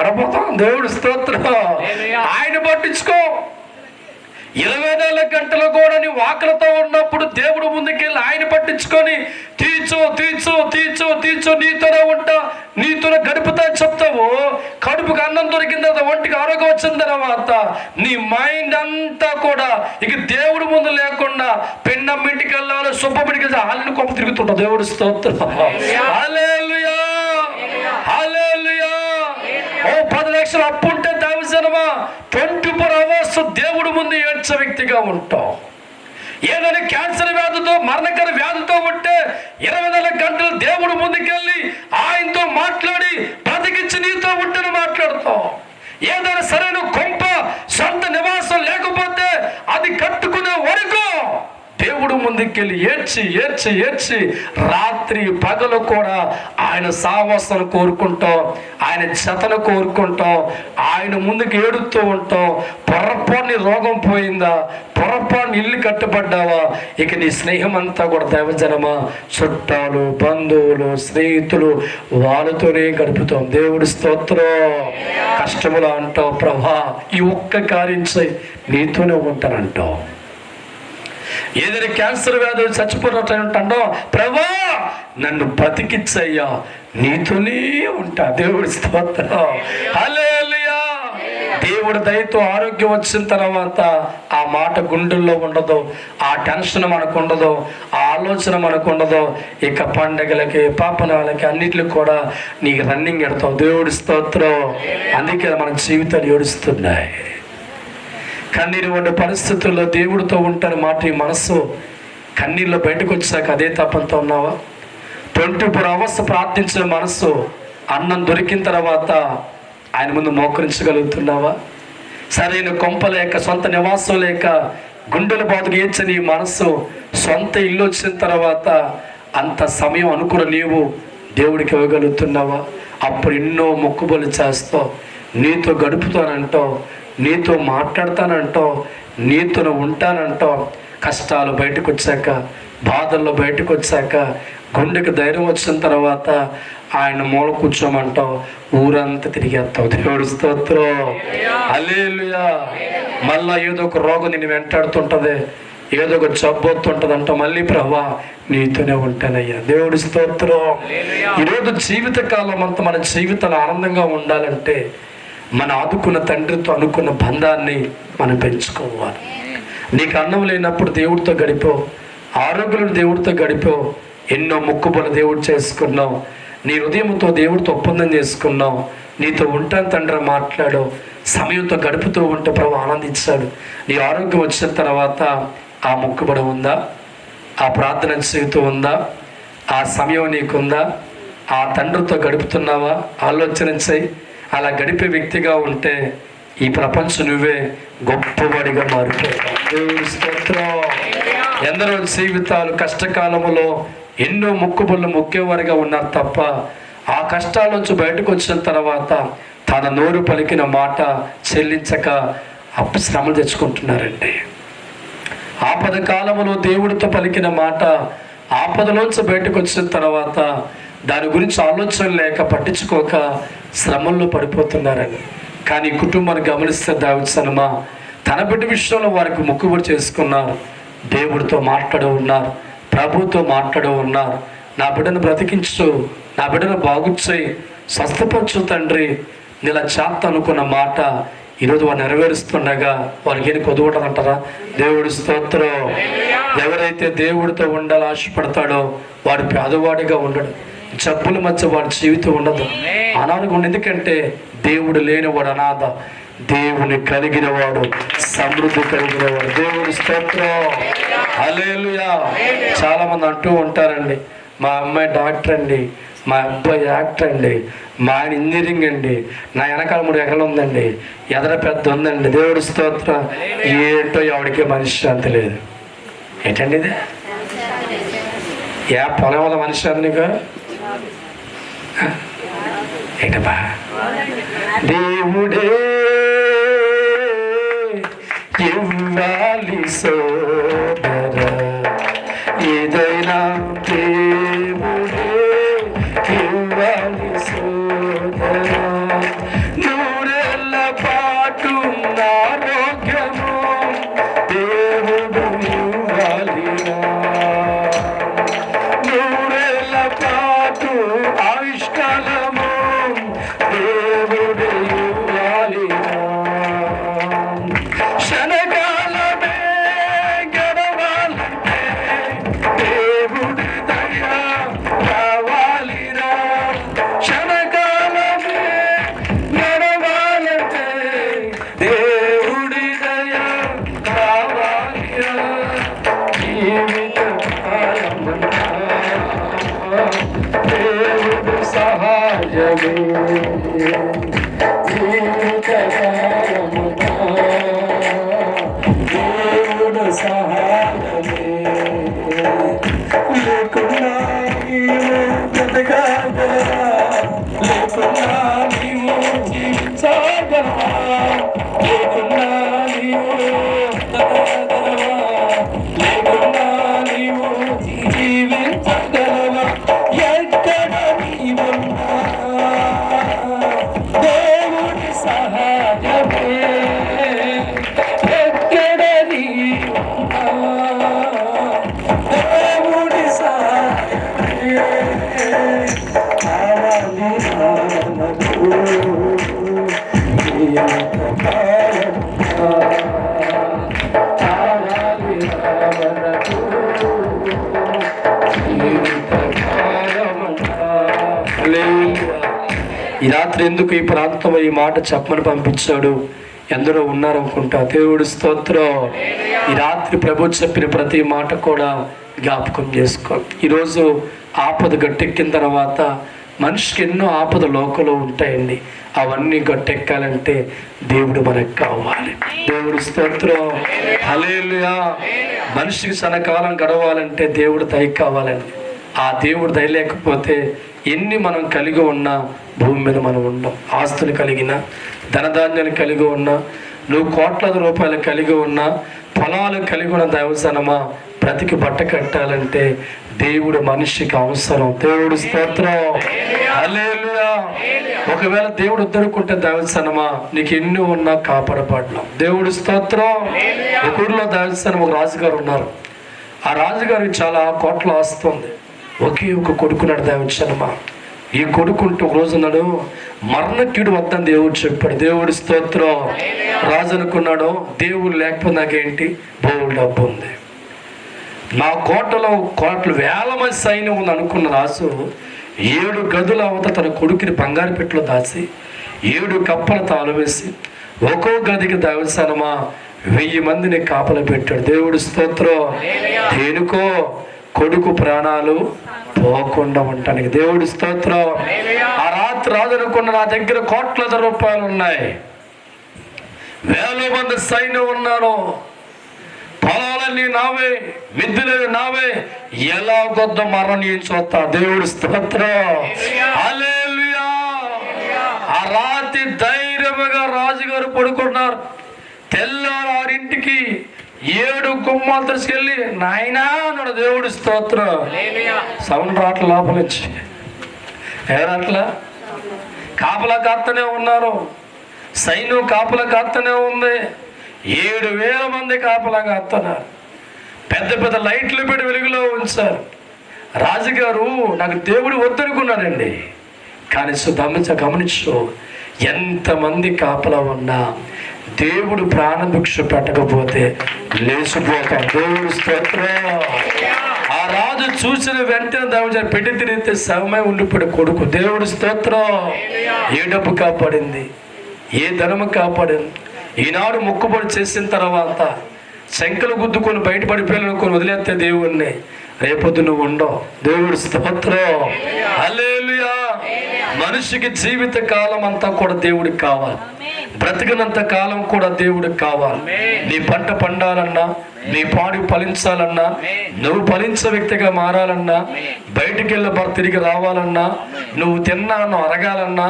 ఎడపోతాం. దేవుడు స్తోత్రం. ఆయన పట్టించుకో. 24 గంటలు కూడా నీ వాకలతో ఉన్నప్పుడు దేవుడు ముందుకెళ్ళి ఆయన పట్టించుకొని తీర్చు తీర్చు తీర్చు తీర్చు నీతోనే ఉంటా, నీతోనే గడుపుతా చెప్తావు. కడుపుకి అన్నం దొరికిన తర్వాత ఒంటికి ఆరోగ్యం వచ్చిన తర్వాత నీ మైండ్ అంతా కూడా ఇక దేవుడు ముందు లేకుండా పెన్నమ్మ ఇంటికి వెళ్ళాలి, సుబ్బమ్మింటికి వెళ్ళి వాళ్ళని కొమ్మ తిరుగుతుంటావు. దేవుడు స్తోత్రం. హల్లెలూయా హల్లెలూయా. ఓ 10 లక్షలు అప్పు ఉంటే దైవజనమా 24 hours దేవుడు ముందు ఏడ్చే వ్యక్తిగా ఉంటావు. ఏదైనా క్యాన్సర్ వ్యాధితో మరణకర వ్యాధితో ఉంటే 24 గంటలు దేవుడు ముందుకెళ్ళి ఆయనతో మాట్లాడి బ్రతికించి నీతో ఉంటేనే మాట్లాడతావు. ఏదైనా సరైన కొంప సొంత నివాసం లేకపోతే అది కట్టుకునే వరకు దేవుడు ముందుకెళ్ళి ఏడ్చి ఏడ్చి ఏడ్చి రాత్రి పగలు కూడా ఆయన సావాసను కోరుకుంటాం, ఆయన జతను కోరుకుంటాం, ఆయన ముందుకు ఏడుతూ ఉంటాం. పొరపాటుని రోగం పోయిందా, పొరపాటుని ఇల్లు కట్టబడ్డావా, ఇక నీ స్నేహం అంతా కూడా దైవజనమా చుట్టాలు బంధువులు స్నేహితులు వాళ్ళతోనే గడుపుతాం. దేవుడి స్తోత్రం. కష్టములు అంటావు ప్రభా ఈ ఒక్క కార్యం చేయి నీతోనే ఉంటానంటావు. ఏదైనా క్యాన్సర్ వ్యాధి చచ్చిపోయినట్టు ప్రభా నన్ను బ్రతికిచ్చయ్యా నీతోనే ఉంటా. దేవుడి స్తోత్రం. హల్లెలూయా. దేవుడి దయతో ఆరోగ్యం వచ్చిన తర్వాత ఆ మాట గుండెల్లో ఉండదు, ఆ టెన్షన్ మనకు ఉండదు, ఆ ఆలోచన మనకు ఉండదు. ఇక పండగలకి పాపనాలకి అన్నిటికి కూడా నీకు రన్నింగ్ ఎడతావు. దేవుడి స్తోత్రం. అందుకే మన జీవితాలు ఏడుస్తున్నాయి. కన్నీరు ఉండే పరిస్థితుల్లో దేవుడితో ఉంటాను మాట ఈ మనస్సు కన్నీళ్ళు బయటకు వచ్చాక అదే తపంతో ఉన్నావా? 24 hours ప్రార్థించిన మనస్సు అన్నం దొరికిన తర్వాత ఆయన ముందు మోకరించగలుగుతున్నావా? సరైన కొంప లేక సొంత నివాసం లేక గుండెల బాధకు ఏడ్చని ఈ మనస్సు సొంత ఇల్లు వచ్చిన తర్వాత అంత సమయం అనుకున్న నీవు దేవుడికి ఇవ్వగలుగుతున్నావా? అప్పుడు ఎన్నో మొక్కుబలు చేస్తావు, నీతో గడుపుతానంటావు, నీతో మాట్లాడతానంటావు, నీతో ఉంటానంటావు. కష్టాలు బయటకు వచ్చాక బాధల్లో బయటకు వచ్చాక గుండెకి ధైర్యం వచ్చిన తర్వాత ఆయన మూల కూర్చోమంటావు, ఊరంతా తిరిగేస్తావు. దేవుడి స్తోత్రం. హల్లెలూయా. మళ్ళా ఏదో ఒక రోగం నిన్ను వెంటాడుతుంటది, ఏదో ఒక జబ్బు వస్తుంటది అంటావు, మళ్ళీ ప్రభా నీతోనే ఉంటానయ్యా. దేవుడి స్తోత్రం. ఈరోజు జీవితకాలం అంతా మన జీవితాలు ఆనందంగా ఉండాలంటే మన ఆదుకున్న తండ్రితో అనుకున్న బంధాన్ని మనం పెంచుకోవాలి. నీకు అన్నం లేనప్పుడు దేవుడితో గడిపో, ఆరోగ్యం దేవుడితో గడిపో, ఎన్నో మొక్కుబడులు దేవుడు చేసుకున్నావు, నీ హృదయంతో దేవుడితో ఒప్పందం చేసుకున్నావు, నీతో ఉంటాను తండ్రి మాట్లాడు, సమయంతో గడుపుతూ ఉంటే ప్రభు ఆనందించాడు. నీ ఆరోగ్యం వచ్చిన తర్వాత ఆ మొక్కుబడి ఉందా, ఆ ప్రార్థన చేస్తూ ఉందా, ఆ సమయం నీకుందా, ఆ తండ్రితో గడుపుతున్నావా? ఆలోచన చేయి. అలా గడిపే వ్యక్తిగా ఉంటే ఈ ప్రపంచం నువ్వే గొప్పవాడిగా మారిపోతావు. ఎందరో జీవితాలు కష్టకాలంలో ఎన్నో మొక్కుబళ్ళు మొక్కేవారిగా ఉన్నారు తప్ప ఆ కష్టాల నుంచి బయటకు వచ్చిన తర్వాత తన నోరు పలికిన మాట చెల్లించక శ్రమలు తెచ్చుకుంటున్నారండి. ఆపద కాలంలో దేవుడితో పలికిన మాట ఆపదలోంచి బయటకు వచ్చిన తర్వాత దాని గురించి ఆలోచన లేక పట్టించుకోక శ్రమల్లో పడిపోతున్నారని. కానీ కుటుంబాన్ని గమనిస్తే దావిడ్సనమా తన బిడ్డ విషయంలో వారికి మొక్కుబడి చేసుకున్నారు, దేవుడితో మాట్లాడి ఉన్నారు, ప్రభుతో మాట్లాడి ఉన్నారు. నా బిడ్డను బ్రతికించు, నా బిడ్డను బాగుచ్చేయి, స్వస్థపరచు తండ్రి, ఇలా చేత అనుకున్న మాట ఈరోజు వారు నెరవేరుస్తుండగా వారికి ఏం కొదువుంటారంటారా? దేవుడి స్తోత్రం. ఎవరైతే దేవుడితో ఉండాలని ఆశపడతాడో వాడు పేదవాడిగా ఉండడు, జబ్బుల మధ్య వాడి జీవితం ఉండదు, అనాథగా ఉండదు. ఎందుకంటే దేవుడు లేనివాడు అనాథ, దేవుని కలిగిన వాడు సమృద్ధి కలిగిన వాడు. దేవుడి స్తోత్రం. హల్లెలూయా. చాలా మంది అంటూ ఉంటారండి, మా అమ్మాయి డాక్టర్ అండి, మా అబ్బాయి యాక్టర్ అండి, మా ఆయన ఇంజనీరింగ్ అండి, నా వెనకాల 3 ఎకరాలు ఉందండి, ఎదర పెద్ద ఉందండి. దేవుడి స్తోత్రం. ఏంటో ఎవడికే మనశ్శాంతి లేదు. ఏంటండి ఇది? ఏ పొలం వల్ల మనిషి అది నీకు ఏంటబ్బా? దేవుడే ఇవ్వాలి సోదర, ఏదైనా దేవుడే ఇవ్వాలి సోదర. నూరేళ్ల పాటు ఆరోగ్యము దేవుడు ఇవ్వాలిరా, నూరేళ్ల పాటు ఆయుష్కాలము దేవుడు ఇవ్వాలిరా. క్షణకాలమే గడవాలంటే దేవుడి దయ కావాలిరా, క్షణకాలమే గడవాలంటే దేవుడి దయ కావాలిరా. జీవిత కాలమంతా దేవుడు సహాయమే, జీవిత కాలమంతా దేవుడు సహాయమే. లేకున్నా నీవు బ్రతకగలవా, లేకున్నా నీవు జీవించగలవా, లేకున్నా నీవు బ్రతకగలవా, లేకున్నా నీవు జీవించగలవా. ఎక్కడ నీవున్నా దేవుడి సహాయమే, ఎక్కడ నీవున్నా దేవుడి సహాయమే. కావాలి మనకు జీవితకాలమంతా, కావాలి మనకు జీవితకాలమంతా. హల్లెలూయా. ఈ రాత్రి ఎందుకు ఈ ప్రాంతంలో ఈ మాట చెప్పమని పంపించాడు? ఎందరో ఉన్నారనుకుంటా. దేవుడి స్తోత్రం. ఈ రాత్రి ప్రభు చెప్పిన ప్రతి మాట కూడా జ్ఞాపకం చేసుకో. ఈరోజు ఆపద గట్టెక్కిన తర్వాత మనిషికి ఎన్నో ఆపద లోకంలో ఉంటాయండి. అవన్నీ గట్టెక్కాలంటే దేవుడు మనకు కావాలి. దేవుడి స్తోత్రం. హల్లెలూయా. మనిషికి సనకాలం గడవాలంటే దేవుడు దయ కావాలండి. ఆ దేవుడు దయ లేకపోతే ఎన్ని మనం కలిగి ఉన్నా భూమి మీద మనం ఉండం. ఆస్తులు కలిగిన, ధనధాన్యాలు కలిగి ఉన్నా, నువ్వు కోట్లాది రూపాయలు కలిగి ఉన్నా, పొలాలు కలిగి ఉన్న దైవజనమా, బ్రతికి బట్ట కట్టాలంటే దేవుడు మనిషికి అవసరం. దేవుడు స్తోత్రం. హల్లెలూయా. ఒకవేళ దేవుడు ఉద్ధరుకుంటే దైవజనమా, నీకు ఎన్ని ఉన్నా కాపాడబడ్డాం. దేవుడు స్తోత్రం. ఒక ఊరిలో దైవజనం ఒక రాజుగారు ఉన్నారు. ఆ రాజుగారికి చాలా కోట్ల ఆస్తుంది. ఒకే ఒక కొడుకున్నాడు దైవజనమా. ఈ కొడుకుంటూ ఒక రోజున్నాడు, మరణకీడు వద్దని దేవుడు చెప్పాడు. దేవుడి స్తోత్రం. రాజు అనుకున్నాడు, దేవుడు లేకపోతే నాకేంటి, బోల్డ్ డబ్బు ఉంది, నా కోటలో కోట్లు వేల మంది సైన్యం ఉంది అనుకున్న రాజు 7 గదుల అవత తన కొడుకుని బంగారు పెట్టెలో దాచి 7 కప్పల తాళం వేసి ఒక్కో గదికి దైవజనమా 1000 మందిని కాపలా పెట్టాడు. దేవుడి స్తోత్రం. దేనికో కొడుకు ప్రాణాలు పోకుండా ఉండటానికి. దేవుడి స్తోత్రం. ఆ రాత్రి రాజు అనుకున్న, నా దగ్గర కోట్లాది రూపాయలు ఉన్నాయి, వేల మంది సైన్యం ఉన్నారు, పొలాలన్నీ నావే, విద్యులన్నీ నావే, ఎలా కొద్ద మరణం చూస్తా. దేవుడి స్తోత్రం. హల్లెలూయా. ఆ రాత్రి ధైర్యముగా రాజుగారు పడుకున్నారు. తెల్లారు 6ంటికి 7 గుమ్మాలు తీసుకెళ్ళి నాయనా అన్నాడు. దేవుడి స్తోత్రం. సౌండ్ రాట్ల లోపల నుంచి ఎవరట్లా కాపలా కాస్తూనే ఉన్నారు. సైన్యం కాపలా కాస్తూనే ఉంది. 7,000 మంది కాపలా కాస్తున్నారు. పెద్ద పెద్ద లైట్లు పెట్టి వెలుగులో ఉంచారు. రాజుగారు నాకు దేవుడు వద్దనుకున్నాడండి. కానీ గమనించు, ఎంతమంది కాపలా ఉన్నా దేవుడు ప్రాణభిక్ష పెట్టకపోతే లేచిపోతాం. దేవుడు స్తోత్రం. ఆ రాజు చూసిన వెంటనే దైవజనం పెట్టి తిరిగితే శవమై ఉండిపోయాడు కొడుకు. దేవుడు స్తోత్రం. ఏ డబ్బు కాపాడింది, ఏ ధనము కాపాడింది? ఈనాడు మొక్కుబడి చేసిన తర్వాత శంకలు గుద్దుకొని బయటపడిపోయాలనుకొని వదిలేస్తే దేవుణ్ణి, రేపొద్దు నువ్వు ఉండవు. దేవుడు స్తోత్రం. హల్లెలూయా. మనిషికి జీవిత కాలం అంతా కూడా దేవుడికి కావాలి. బ్రతికినంత కాలం కూడా దేవుడికి కావాలి. నీ పంట పండాలన్నా, నీ పాడి ఫలించాలన్నా, నువ్వు ఫలించే వ్యక్తిగా మారాలన్నా, బయటికి వెళ్ళి తిరిగి రావాలన్నా, నువ్వు తిన్నాను అరగాలన్నా,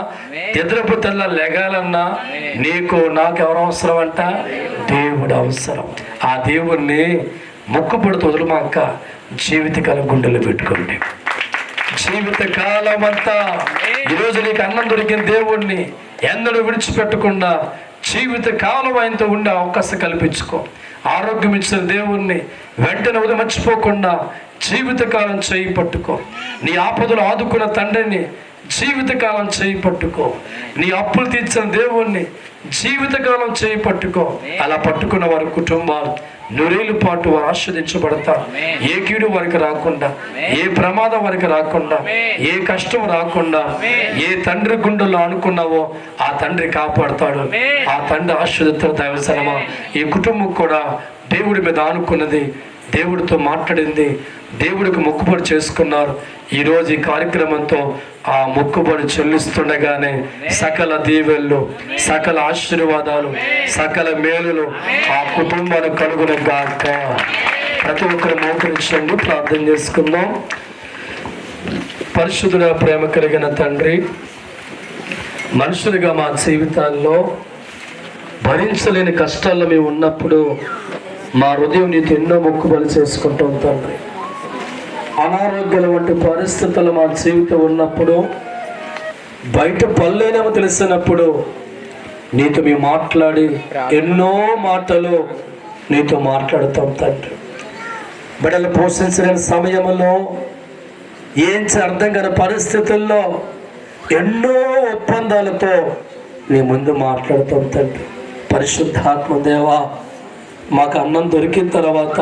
ఎదురుపు తెల్ల లెగాలన్నా, నీకు నాకు ఎవరు అవసరం అంట? దేవుడు అవసరం. ఆ దేవుణ్ణి మొక్కుబడితో వదిలిమాక జీవితకాలం గుండెలు పెట్టుకోండి. జీవిత కాలం అంతా ఈరోజు నీకు అన్నం దొరికిన దేవుణ్ణి ఎన్నడూ విడిచిపెట్టకుండా జీవిత కాలం ఆయనతో ఉండే అవకాశం కల్పించుకో. ఆరోగ్యం ఇచ్చిన దేవుణ్ణి వెంటనే మర్చిపోకుండా జీవితకాలం చేయి పట్టుకో. నీ ఆపదలు ఆదుకున్న తండ్రిని జీవితకాలం చేయి పట్టుకో. నీ అప్పులు తీర్చిన దేవుణ్ణి జీవితకాలం చేయి పట్టుకో. అలా పట్టుకున్న వారి కుటుంబాలు నూరేళ్ళ పాటు వారు ఆస్వాదించబడతారు. ఏ కీడు వారికి రాకుండా, ఏ ప్రమాదం వారికి రాకుండా, ఏ కష్టం రాకుండా, ఏ తండ్రి గుండెల్లో అనుకున్నావో ఆ తండ్రి కాపాడుతాడు. ఆ తండ్రి ఆస్వాదిస్తాడు. దైవజనమా, ఈ కుటుంబం కూడా దేవుడి మీద ఆనుకున్నది, దేవుడితో మాట్లాడింది, దేవుడికి మొక్కుబడి చేసుకున్నారు. ఈరోజు ఈ కార్యక్రమంతో ఆ మొక్కుబడి చెల్లిస్తుండగానే సకల దీవెళ్ళు, సకల ఆశీర్వాదాలు, సకల మేలులు ఆ కుటుంబానికి కలుగును గాక. ప్రతి ఒక్కరు మోకరించండి, ప్రార్థన చేసుకుందాం. పరిశుద్ధుడ, ప్రేమ కలిగిన తండ్రి, మనుషులుగా మా జీవితాల్లో భరించలేని కష్టాల్లో మేము ఉన్నప్పుడు మా హృదయం నీతో ఎన్నో మొక్కుబడి చేసుకుంటాం తండ్రి. అనారోగ్యాల వంటి పరిస్థితులు మా జీవితం ఉన్నప్పుడు, బయట పనులేనేమో తెలిసినప్పుడు నీతో మేము మాట్లాడి ఎన్నో మాటలు నీతో మాట్లాడుతాం తండ్రి. బిడ్డలు పోషించిన సమయంలో ఏం అర్థం కాని పరిస్థితుల్లో ఎన్నో ఒప్పందాలతో నీ ముందు మాట్లాడుతాం తండ్రి. పరిశుద్ధాత్మ దేవా, మాకు అన్నం దొరికిన తర్వాత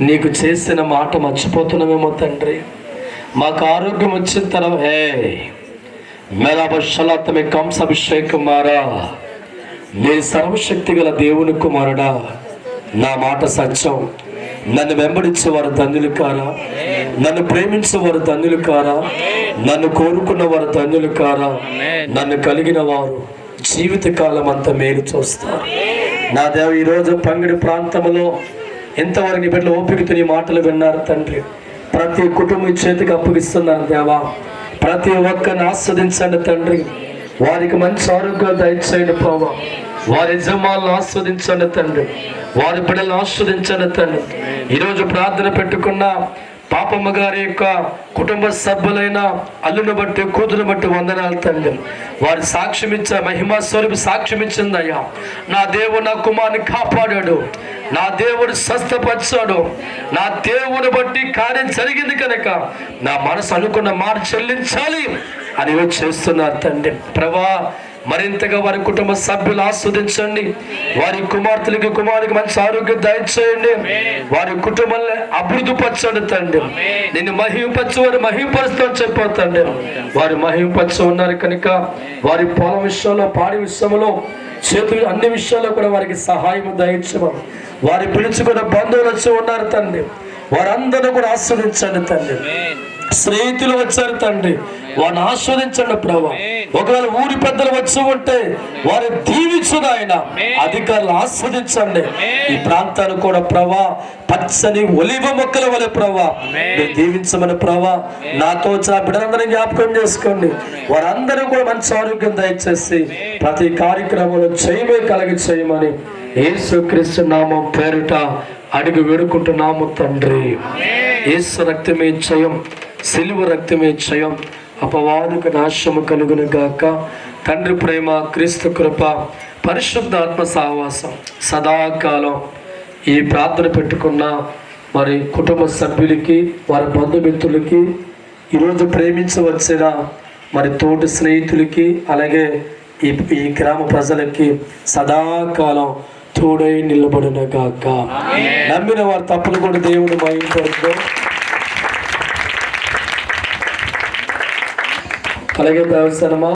నీకు చేసిన మాట మర్చిపోతున్నామేమో తండ్రి. మాకు ఆరోగ్యం వచ్చిన తర్వాత మేరా బషలాతమే కంస అభిషేక్ కుమారా, నీ సర్వశక్తి గల దేవుని కుమారుడా, నా మాట సత్యం. నన్ను వెంబడించేవారు ధన్యులు కారా? నన్ను ప్రేమించేవారు ధన్యులు కారా? నన్ను కోరుకున్న వారు ధన్యులు కారా? నన్ను కలిగిన వారు జీవితకాలం అంతా మేలు చూస్తారు. నా దేవ, ఈరోజు పంగిడి ప్రాంతంలో ఎంతవరకు నీ బిడ్డలు ఓపికతో నీ మాటలు విన్నారు తండ్రి. ప్రతి కుటుంబం చేతికి అప్పగిస్తున్నారు దేవా. ప్రతి ఒక్కరిని ఆస్వాదించండి తండ్రి. వారికి మంచి ఆరోగ్యాలు దయచేయండి ప్రభా. వారి యజమానులను ఆస్వాదించండి తండ్రి. వారి బిడ్డలను ఆస్వాదించండి తండ్రి. ఈరోజు ప్రార్థన పెట్టుకున్న పాపమ్మ గారి యొక్క కుటుంబ సభ్యులైన అల్లుని బట్టి, కూతురు బట్టి వందనాలు తండ్రి. వారి సాక్ష్యం ఇచ్చా, మహిమా స్వరూపి సాక్ష్యం ఇచ్చిందయ్యా. నా దేవుడు నా కుమారుని కాపాడాడు, నా దేవుడు స్వస్థపరిచాడు, నా దేవుని బట్టి కార్యం జరిగింది కనుక నా మనసు అనుకున్న మాట చెల్లించాలి అని చేస్తున్నారు తండ్రి. ప్రభా, మరింతగా వారి కుటుంబ సభ్యులు ఆస్వాదించండి. వారి కుమార్తెలకి కుమారుడికి మంచి ఆరోగ్యం దయచేయండి. వారి కుటుంబాన్ని అభివృద్ధి పరచండి తండ్రి. నిన్ను మహింపరచు, వారు మహింపరుస్తామని చెప్పండి. వారు మహింపరచు ఉన్నారు కనుక వారి పొలం విషయంలో, పాడి విషయంలో, చేతులు అన్ని విషయాల్లో కూడా వారికి సహాయం దయచేయమని. వారి పిలుచుకున్న బంధువులు వచ్చి ఉన్నారు తండ్రి. వారందరూ కూడా ఆస్వాదించండి తండ్రి. స్నేహితులు వచ్చారు తండ్రి, వారిని ఆస్వాదించండి ప్రభా. ఒకవేళ ఊరి పెద్దలు వచ్చి ఉంటే వారి దీవించును ఆయన. అధికారులు ఆస్వాదించండి. ఈ ప్రాంతాన్ని కూడా ప్రభా పచ్చని ఒలివ మొక్కల వలె ప్రభా దీవించమని ప్రభా. నాతో బిడ్డలందరినీ జ్ఞాపకం చేసుకోండి. వారందరూ కూడా మంచి ఆరోగ్యం దయచేసి ప్రతి కార్యక్రమంలో చేయమే కలిగి చేయమని యేసుక్రీస్తు నామం పేరిట అడిగి వేడుకుంటున్నాము తండ్రి. యేసు రక్తమే జయం, సిలువ రక్తమే జయం. అపవాదుకు నాశము కలుగును గాక. తండ్రి ప్రేమ, క్రీస్తు కృప, పరిశుద్ధాత్మ సహవాసం సదాకాలం ఈ ప్రార్థన పెట్టుకున్న మరి కుటుంబ సభ్యులకి, వారి బంధుమిత్రులకి, ఈరోజు ప్రేమించవచ్చిన మరి తోటి స్నేహితులకి, అలాగే ఈ గ్రామ ప్రజలకి సదాకాలం తోడై నిలబడిన గాక. నమ్మిన వారు తప్పులు కూడా దేవుడు మహిమపడుతూ, అలాగే దైవజనమా